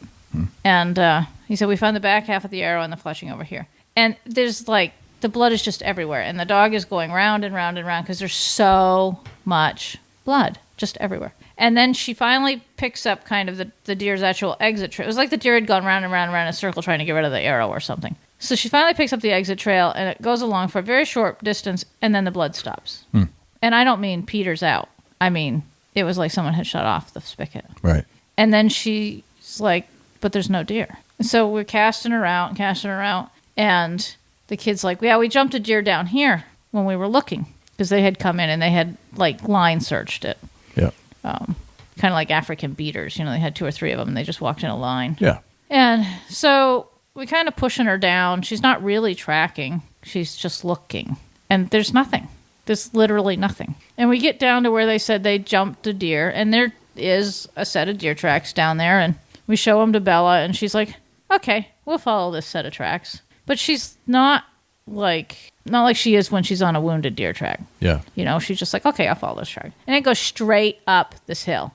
And he said, we found the back half of the arrow and the fletching over here. And there's the blood is just everywhere. And the dog is going round and round and round because there's so much blood just everywhere. And then she finally picks up kind of the deer's actual exit trail. It was like the deer had gone round and round and round in a circle trying to get rid of the arrow or something. So she finally picks up the exit trail, and it goes along for a very short distance, and then the blood stops. And I don't mean peters out. I mean, it was like someone had shut off the spigot. Right. And then she's like, but there's no deer. And so we're casting her out, and the kid's like, we jumped a deer down here when we were looking, because they had come in and they had, line searched it. Yeah. Kind of like African beaters. They had 2 or 3 of them, and they just walked in a line. Yeah. And so we kind of pushing her down. She's not really tracking. She's just looking. And there's nothing. There's literally nothing. And we get down to where they said they jumped a deer, and there is a set of deer tracks down there, and we show them to Bella, and she's like, okay, we'll follow this set of tracks. But she's not like she is when she's on a wounded deer track. Yeah. She's just like, okay, I'll follow this track. And it goes straight up this hill.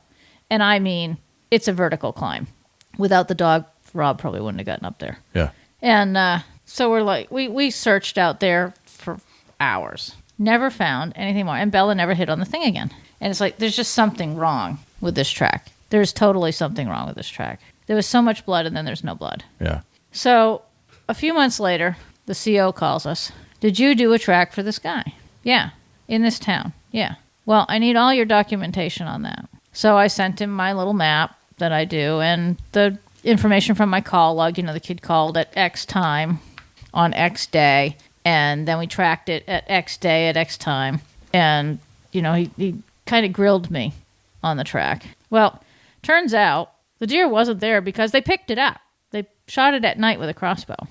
And I mean, it's a vertical climb. Without the dog, Rob probably wouldn't have gotten up there. Yeah. And so we're like, we searched out there for hours. Never found anything more. And Bella never hit on the thing again. And it's like, there's just something wrong with this track. There's totally something wrong with this track. There was so much blood, and then there's no blood. Yeah. So a few months later, the CO calls us. Did you do a track for this guy? Yeah. In this town? Yeah. Well, I need all your documentation on that. So I sent him my little map that I do and the information from my call log. The kid called at X time on X day, and then we tracked it at X day at X time. And, he kind of grilled me on the track. Well, turns out the deer wasn't there because they picked it up. They shot it at night with a crossbow.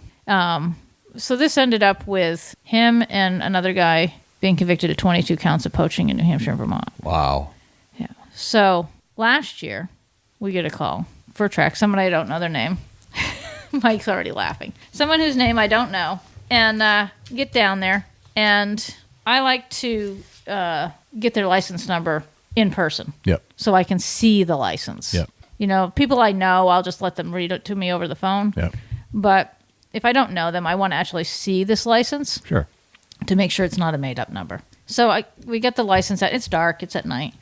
So this ended up with him and another guy being convicted of 22 counts of poaching in New Hampshire and Vermont. Wow. Yeah. So last year, we get a call for a track. Someone I don't know their name. Mike's already laughing. Someone whose name I don't know. And get down there. And I like to get their license number in person. Yep. So I can see the license. Yep. You know, people I know, I'll just let them read it to me over the phone. Yep. But if I don't know them, I want to actually see this license. Sure. To make sure it's not a made-up number. So we get the license out. It's dark. It's at night.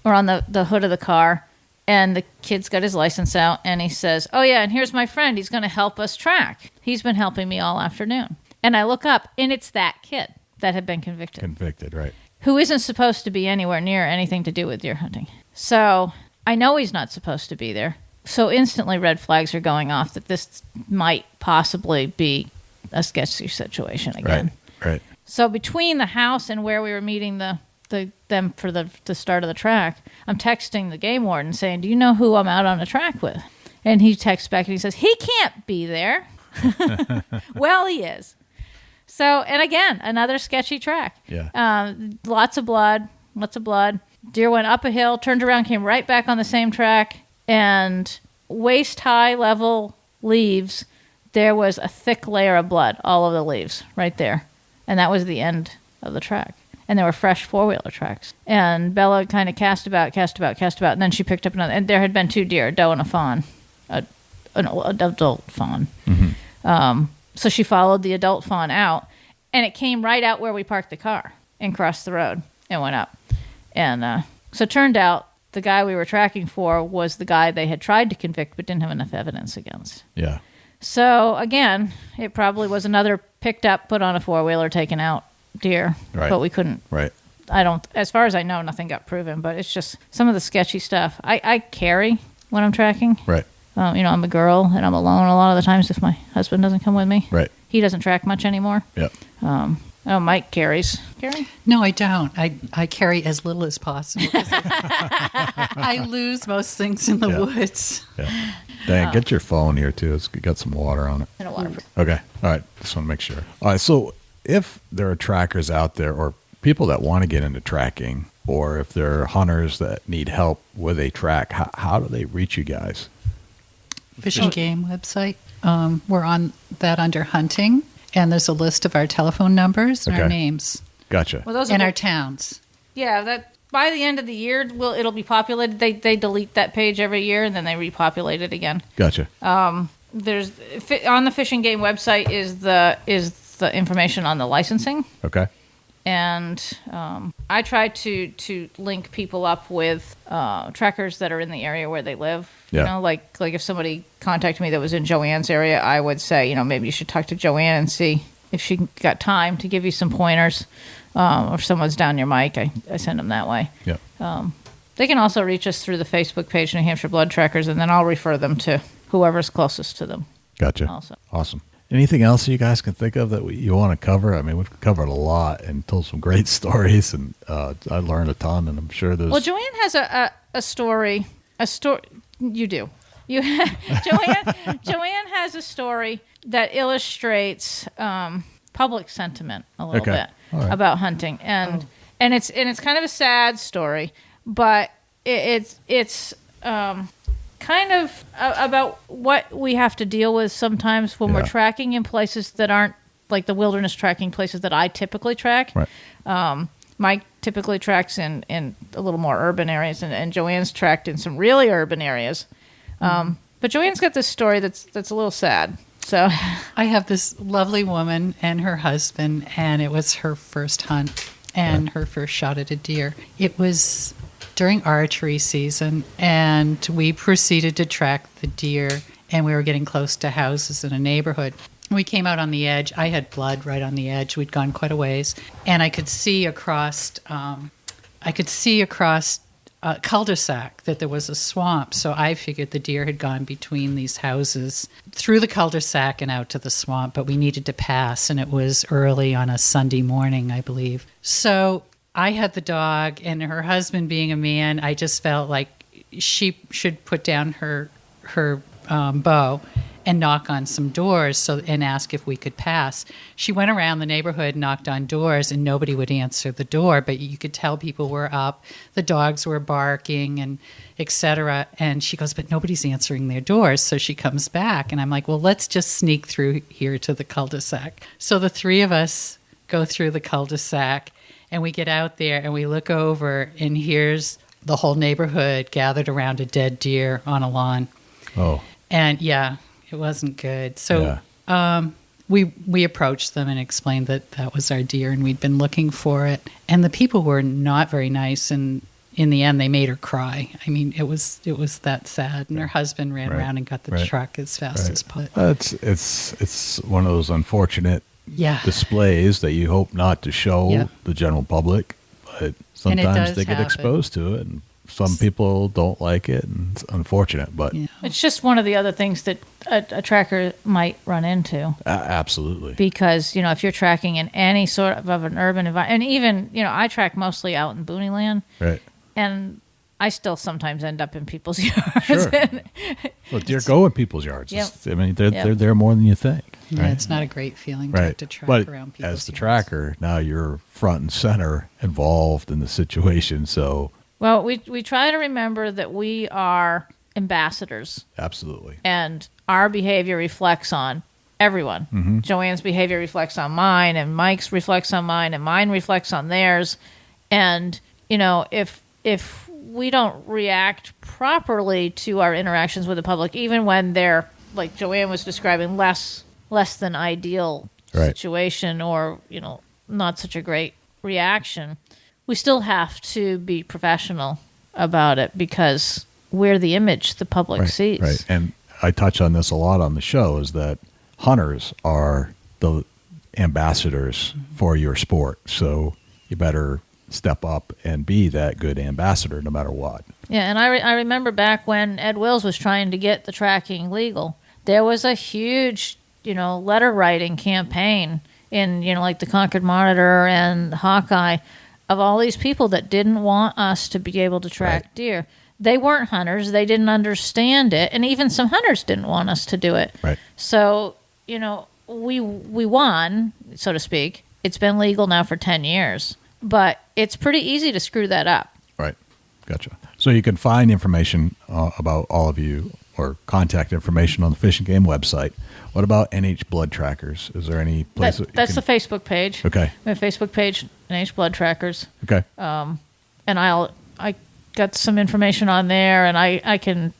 We're on the hood of the car, and the kid's got his license out, and he says, oh, yeah, and here's my friend. He's going to help us track. He's been helping me all afternoon. And I look up, and it's that kid that had been convicted. Convicted, right. Who isn't supposed to be anywhere near anything to do with deer hunting. So I know he's not supposed to be there. So instantly red flags are going off that this might possibly be a sketchy situation again. Right. So between the house and where we were meeting them for the start of the track, I'm texting the game warden saying, do you know who I'm out on a track with? And he texts back and he says, he can't be there. Well, he is. So, and again, another sketchy track. Yeah. Lots of blood. Deer went up a hill, turned around, came right back on the same track, and waist-high level leaves, there was a thick layer of blood all over the leaves right there. And that was the end of the track. And there were fresh four-wheeler tracks. And Bella kind of cast about, and then she picked up another. And there had been 2 deer, a doe and a fawn, an adult fawn. Mm-hmm. So she followed the adult fawn out, and it came right out where we parked the car and crossed the road and went up. And so it turned out the guy we were tracking for was the guy they had tried to convict but didn't have enough evidence against. Yeah. So, again, it probably was another picked up, put on a four-wheeler, taken out deer. Right. But we couldn't. Right. As far as I know, nothing got proven, but it's just some of the sketchy stuff. I carry when I'm tracking. Right. I'm a girl, and I'm alone a lot of the times if my husband doesn't come with me. Right. He doesn't track much anymore. Yep. Mike carries. Carry? No, I don't. I carry as little as possible. I lose most things in the woods. Yeah. Diane, get your phone here, too. It's got some water on it. And a water. Okay. All right. Just want to make sure. All right. So if there are trackers out there or people that want to get into tracking, or if there are hunters that need help with a track, how do they reach you guys? Fish and Game website. We're on that under hunting, and there's a list of our telephone numbers and our names. Gotcha. Well, those and are our towns. Yeah, that by the end of the year, it'll be populated. They delete that page every year, and then they repopulate it again. Gotcha. There's on the Fish and Game website is the information on the licensing. Okay. And I try to link people up with trackers that are in the area where they live. Yeah. You know, like if somebody contacted me that was in Joanne's area, I would say, maybe you should talk to Joanne and see if she got time to give you some pointers. Or if someone's down near Mike, I send them that way. Yeah. They can also reach us through the Facebook page, New Hampshire Blood Trackers, and then I'll refer them to whoever's closest to them. Gotcha. Also. Awesome. Anything else you guys can think of that you want to cover? I mean, we've covered a lot and told some great stories, and I learned a ton, and I'm sure there's... Well, Joanne has a story. You do. Joanne has a story that illustrates public sentiment a little bit about hunting, and it's kind of a sad story, but it's kind of about what we have to deal with sometimes when we're tracking in places that aren't like the wilderness tracking places that I typically track. Right. Mike typically tracks in a little more urban areas, and Joanne's tracked in some really urban areas. But Joanne's got this story that's a little sad. So I have this lovely woman and her husband, and it was her first hunt and her first shot at a deer. It was during archery season, and we proceeded to track the deer, and we were getting close to houses in a neighborhood. We came out on the edge. I had blood right on the edge. We'd gone quite a ways, and I could see across a cul-de-sac that there was a swamp. So I figured the deer had gone between these houses through the cul-de-sac and out to the swamp, but we needed to pass, and it was early on a Sunday morning, I believe. So I had the dog, and her husband being a man, I just felt like she should put down her bow and knock on some doors and ask if we could pass. She went around the neighborhood, knocked on doors, and nobody would answer the door, but you could tell people were up, the dogs were barking, and etc. And she goes, but nobody's answering their doors. So she comes back, and I'm like, well, let's just sneak through here to the cul-de-sac. So the three of us go through the cul-de-sac, and we get out there, and we look over, and here's the whole neighborhood gathered around a dead deer on a lawn. Oh. And yeah, it wasn't good. So we approached them and explained that was our deer and we'd been looking for it. And the people were not very nice. And in the end, they made her cry. I mean, it was that sad. And her husband ran around and got the truck as fast as possible. It's one of those unfortunate displays that you hope not to show the general public, but sometimes they get exposed to it. And some people don't like it, and it's unfortunate, but it's just one of the other things that a tracker might run into. Absolutely. Because, if you're tracking in any sort of an urban environment, and even, I track mostly out in boony land. Right. And I still sometimes end up in people's yards. Sure. Well, deer go in people's yards. Yep. I mean, they're there more than you think. Yeah, right? It's not a great feeling to have to track around people's yards. As the tracker, now you're front and center involved in the situation, so... Well, we try to remember that we are ambassadors. Absolutely. And our behavior reflects on everyone. Mm-hmm. Joanne's behavior reflects on mine, and Mike's reflects on mine, and mine reflects on theirs. And, if we don't react properly to our interactions with the public, even when they're, like Joanne was describing, less than ideal situation or, not such a great reaction, we still have to be professional about it because we're the image the public sees. Right. And I touch on this a lot on the show, is that hunters are the ambassadors for your sport. So you better step up and be that good ambassador no matter what. Yeah, and I remember back when Ed Wills was trying to get the tracking legal, there was a huge, letter writing campaign in, like the Concord Monitor and Hawkeye, of all these people that didn't want us to be able to track deer. They weren't hunters. They didn't understand it. And even some hunters didn't want us to do it. Right. So, we won, so to speak. It's been legal now for 10 years. But it's pretty easy to screw that up. Right. Gotcha. So you can find information about all of you or contact information on the Fish and Game website. What about NH Blood Trackers? Is there any place that's the Facebook page. Okay. We have a Facebook page, NH Blood Trackers. Okay. And I got some information on there, and I can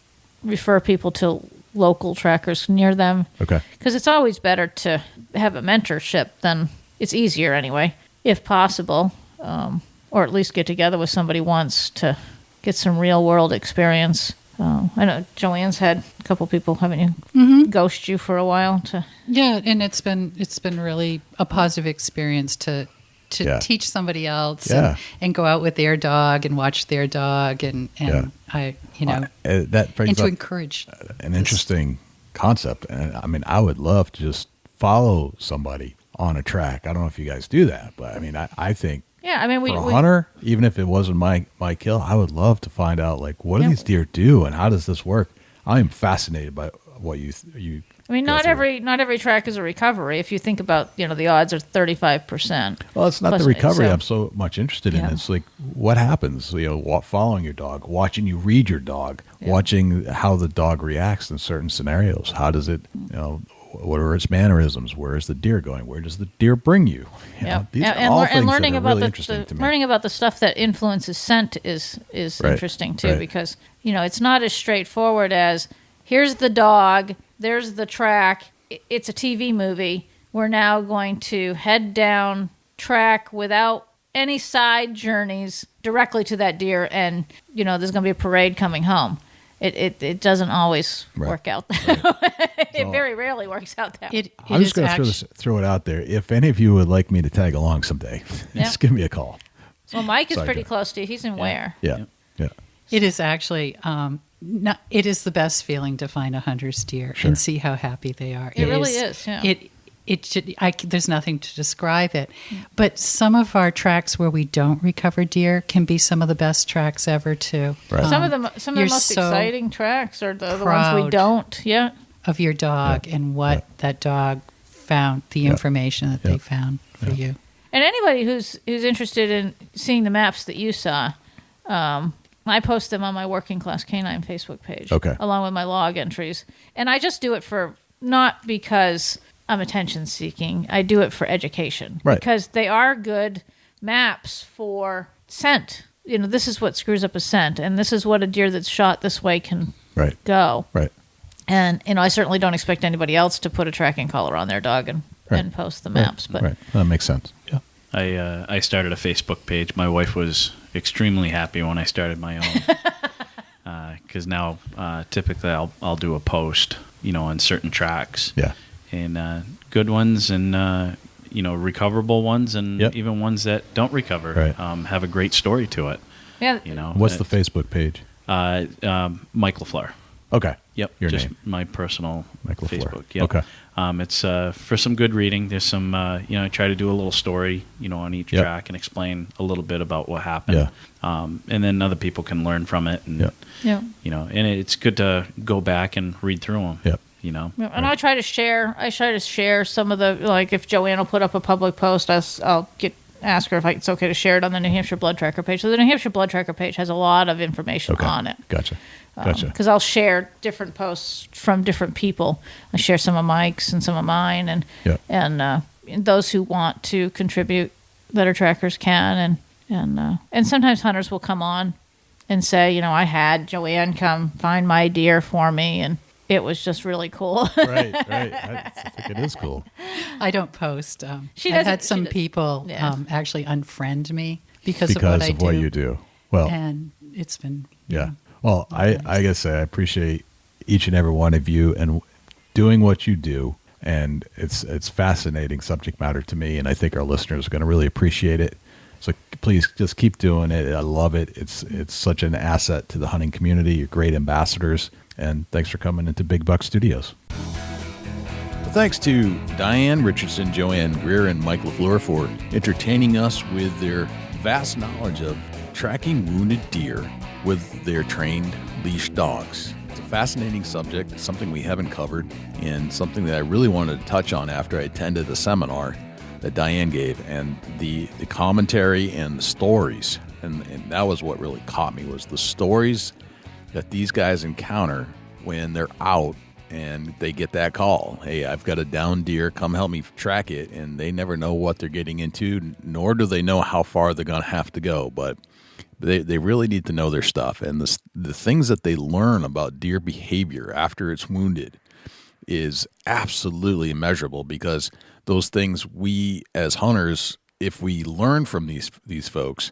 refer people to local trackers near them. Okay. Because it's always better to have a mentorship than, it's easier anyway, if possible, or at least get together with somebody once to get some real world experience. I know Joanne's had a couple people, haven't you, ghost you for a while? Yeah, and it's been really a positive experience to teach somebody else and go out with their dog and watch their dog and I that brings and to up encourage an interesting concept. And I mean, I would love to just follow somebody on a track. I don't know if you guys do that, but I mean, I think. Yeah, I mean, for a hunter, even if it wasn't my kill, I would love to find out, like, what do these deer do and how does this work? I am fascinated by what you. I mean, not every track is a recovery. If you think about, the odds are 35%. Well, it's not the recovery I'm so much interested in. It's like, what happens? Following your dog, watching you read your dog, watching how the dog reacts in certain scenarios. How does it, what are its mannerisms? Where is the deer going? Where does the deer bring you? These are all things learning that are about really interesting to me. Learning about the stuff that influences scent is interesting too, because it's not as straightforward as here's the dog, there's the track. It's a TV movie. We're now going to head down track without any side journeys directly to that deer, and there's going to be a parade coming home. It doesn't always work out that way. It very rarely works out that way. I'm just going to throw it out there. If any of you would like me to tag along someday, just give me a call. Well, Mike is pretty close to you. He's in Ware. Yeah. It is actually, it is the best feeling to find a hunter's deer and see how happy they are. It really is, yeah. There's nothing to describe it. But some of our tracks where we don't recover deer can be some of the best tracks ever too. Right. Some of the most exciting tracks are the ones we don't. Yeah. of your dog and what that dog found, the information that they found for you. And anybody who's interested in seeing the maps that you saw, I post them on my Working Class Canine Facebook page, along with my log entries. And I just do it not because I'm attention seeking. I do it for education, because they are good maps for scent. This is what screws up a scent, and this is what a deer that's shot this way can go. Right. And I certainly don't expect anybody else to put a tracking collar on their dog and post the maps. But that makes sense. Yeah. I started a Facebook page. My wife was extremely happy when I started my own, because now typically I'll do a post, on certain tracks. Yeah. And good ones and recoverable ones and even ones that don't recover have a great story to it. Yeah. What's the Facebook page? Mike Lafleur. Okay. Yep. Your just name. My personal Mike Lafleur. Facebook. Yep. Okay. It's for some good reading. There's some, I try to do a little story, on each track and explain a little bit about what happened. Yeah. And then other people can learn from it. And, and it's good to go back and read through them. Yep. And I try to share some of the, like, if Joanne will put up a public post, I'll ask her if it's okay to share it on the New Hampshire Blood Tracker page. So the New Hampshire Blood Tracker page has a lot of information on it. Gotcha. Because I'll share different posts from different people. I share some of Mike's and some of mine, and those who want to contribute that are trackers can, and sometimes hunters will come on and say, I had Joanne come find my deer for me, and it was just really cool. Right. I think it is cool. I don't post. I've had some people actually unfriend me because of what you do. Well, and it's been Well, I gotta say I appreciate each and every one of you and doing what you do, and it's fascinating subject matter to me, and I think our listeners are going to really appreciate it. So please just keep doing it. I love it. It's such an asset to the hunting community. You're great ambassadors, and thanks for coming into Big Buck Studios. Thanks to Diane, Richardson, Joanne, Greer, and Mike Lafleur for entertaining us with their vast knowledge of tracking wounded deer with their trained leashed dogs. It's a fascinating subject, something we haven't covered, and something that I really wanted to touch on after I attended a seminar that Diane gave, and the commentary and the stories. And that was what really caught me, was the stories that these guys encounter when they're out and they get that call. Hey, I've got a down deer, come help me track it. And they never know what they're getting into, nor do they know how far they're going to have to go. But they really need to know their stuff. And the things that they learn about deer behavior after it's wounded is absolutely immeasurable, because those things we as hunters, if we learn from these folks,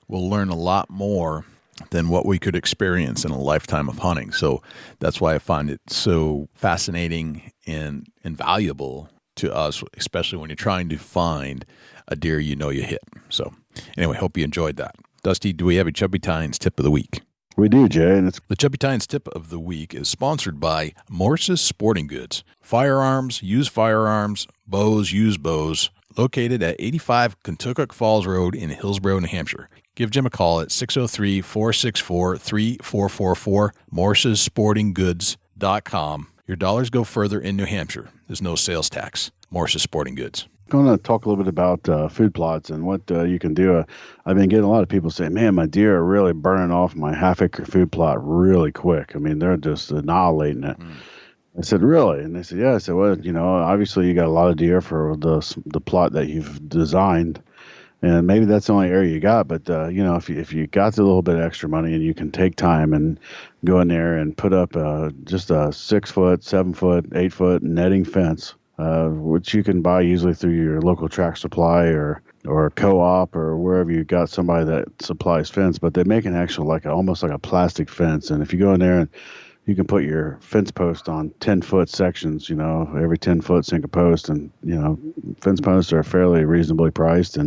will learn a lot more than what we could experience in a lifetime of hunting. So that's why I find it so fascinating and valuable to us, especially when you're trying to find a deer you hit. So anyway, hope you enjoyed that. Dusty, do we have a Chubby Tines tip of the week? We do, Jay. And the Chubby Tines tip of the week is sponsored by Morse's Sporting Goods. Firearms, used firearms, bows, used bows, located at 85 Kentucky Falls Road in Hillsborough, New Hampshire. Give Jim a call at 603-464-3444, morsessportinggoods.com. Your dollars go further in New Hampshire. There's no sales tax. Morse's Sporting Goods. I'm going to talk a little bit about food plots and what you can do. I've been getting a lot of people saying, man, my deer are really burning off my half-acre food plot really quick. I mean, they're just annihilating it. I said, really? And they said, yeah. I said, well, obviously you got a lot of deer for the plot that you've designed. And maybe that's the only area you got, but if you got a little bit of extra money and you can take time and go in there and put up just a 6-foot, 7-foot, 8-foot netting fence, which you can buy usually through your local tract supply or co-op or wherever you got somebody that supplies fence, but they make an actual almost like a plastic fence. And if you go in there and you can put your fence post on 10-foot sections, every 10 foot sink a post, and fence posts are fairly reasonably priced.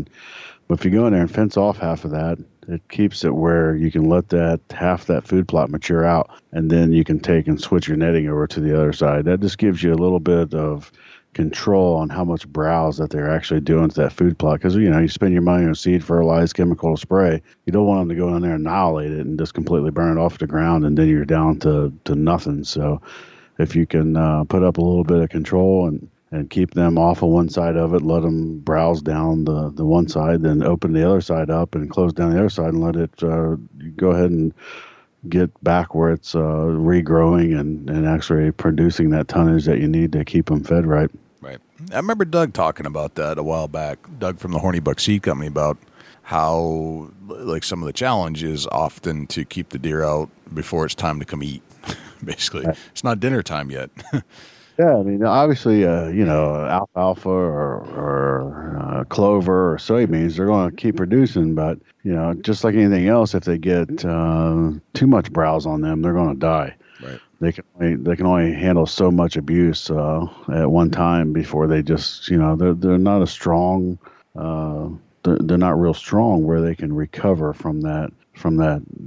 But if you go in there and fence off half of that, it keeps it where you can let half that food plot mature out, and then you can take and switch your netting over to the other side. That just gives you a little bit of control on how much browse that they're actually doing to that food plot. Because, you spend your money on seed, fertilize, chemical spray. You don't want them to go in there and annihilate it and just completely burn it off the ground, and then you're down to nothing. So if you can put up a little bit of control and keep them off of one side of it, let them browse down the one side, then open the other side up and close down the other side and let it go ahead and get back where it's regrowing and actually producing that tonnage that you need to keep them fed right. Right. I remember Doug talking about that a while back, Doug from the Horny Buck Seed Company, about how like some of the challenge is often to keep the deer out before it's time to come eat. Basically, it's not dinner time yet. Yeah, I mean, obviously, alfalfa or clover or soybeans, they're going to keep producing, but just like anything else, if they get too much browse on them, they're going to die. Right. They can only handle so much abuse at one time before they just they're not as strong. They're not real strong where they can recover from that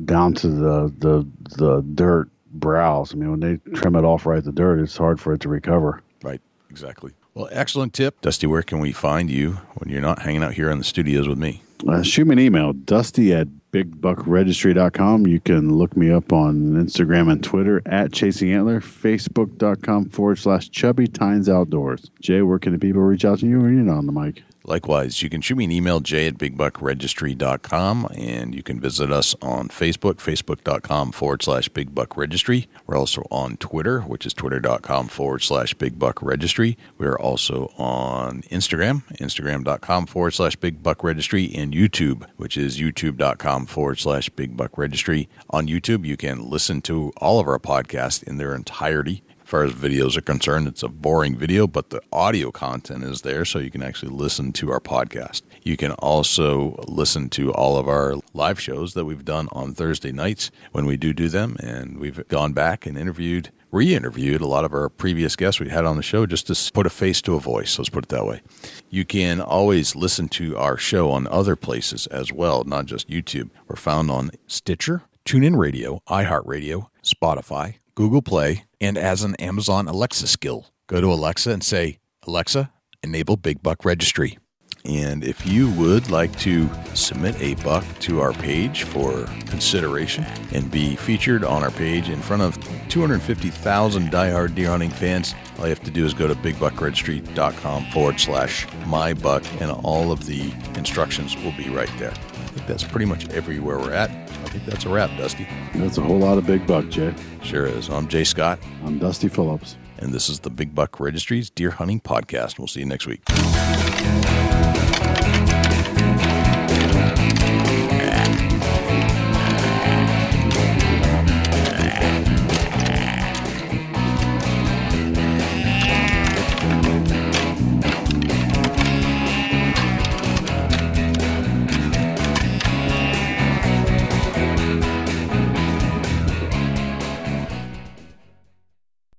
down to the dirt browse. I mean, when they trim it off right at the dirt, it's hard for it to recover. Right, exactly. Well, excellent tip. Dusty, where can we find you when you're not hanging out here in the studios with me? Shoot me an email, dusty@bigbuckregistry.com. You can look me up on Instagram and Twitter @ChasingAntler, Facebook.com/Chubby Tines Outdoors. Jay, where can the people reach out to you when you're not on the mic? Likewise, you can shoot me an email, jay@bigbuckregistry.com, and you can visit us on Facebook, facebook.com/bigbuckregistry. We're also on Twitter, which is twitter.com/bigbuckregistry. We're also on Instagram, instagram.com/bigbuckregistry, and YouTube, which is youtube.com/bigbuckregistry. On YouTube, you can listen to all of our podcasts in their entirety. As far as videos are concerned, it's a boring video, but the audio content is there, so you can actually listen to our podcast. You can also listen to all of our live shows that we've done on Thursday nights when we do them, and we've gone back and re-interviewed a lot of our previous guests we had on the show just to put a face to a voice, let's put it that way. You can always listen to our show on other places as well, not just YouTube. We're found on Stitcher, TuneIn Radio, iHeartRadio, Spotify, Google Play, and as an Amazon Alexa skill. Go to Alexa and say, Alexa, enable Big Buck Registry. And if you would like to submit a buck to our page for consideration and be featured on our page in front of 250,000 diehard deer hunting fans, all you have to do is go to bigbuckregistry.com/mybuck, and all of the instructions will be right there. I think that's pretty much everywhere we're at. I think that's a wrap, Dusty. That's a whole lot of big buck, Jay. Sure is. I'm Jay Scott. I'm Dusty Phillips. And this is the Big Buck Registry's Deer Hunting Podcast. We'll see you next week.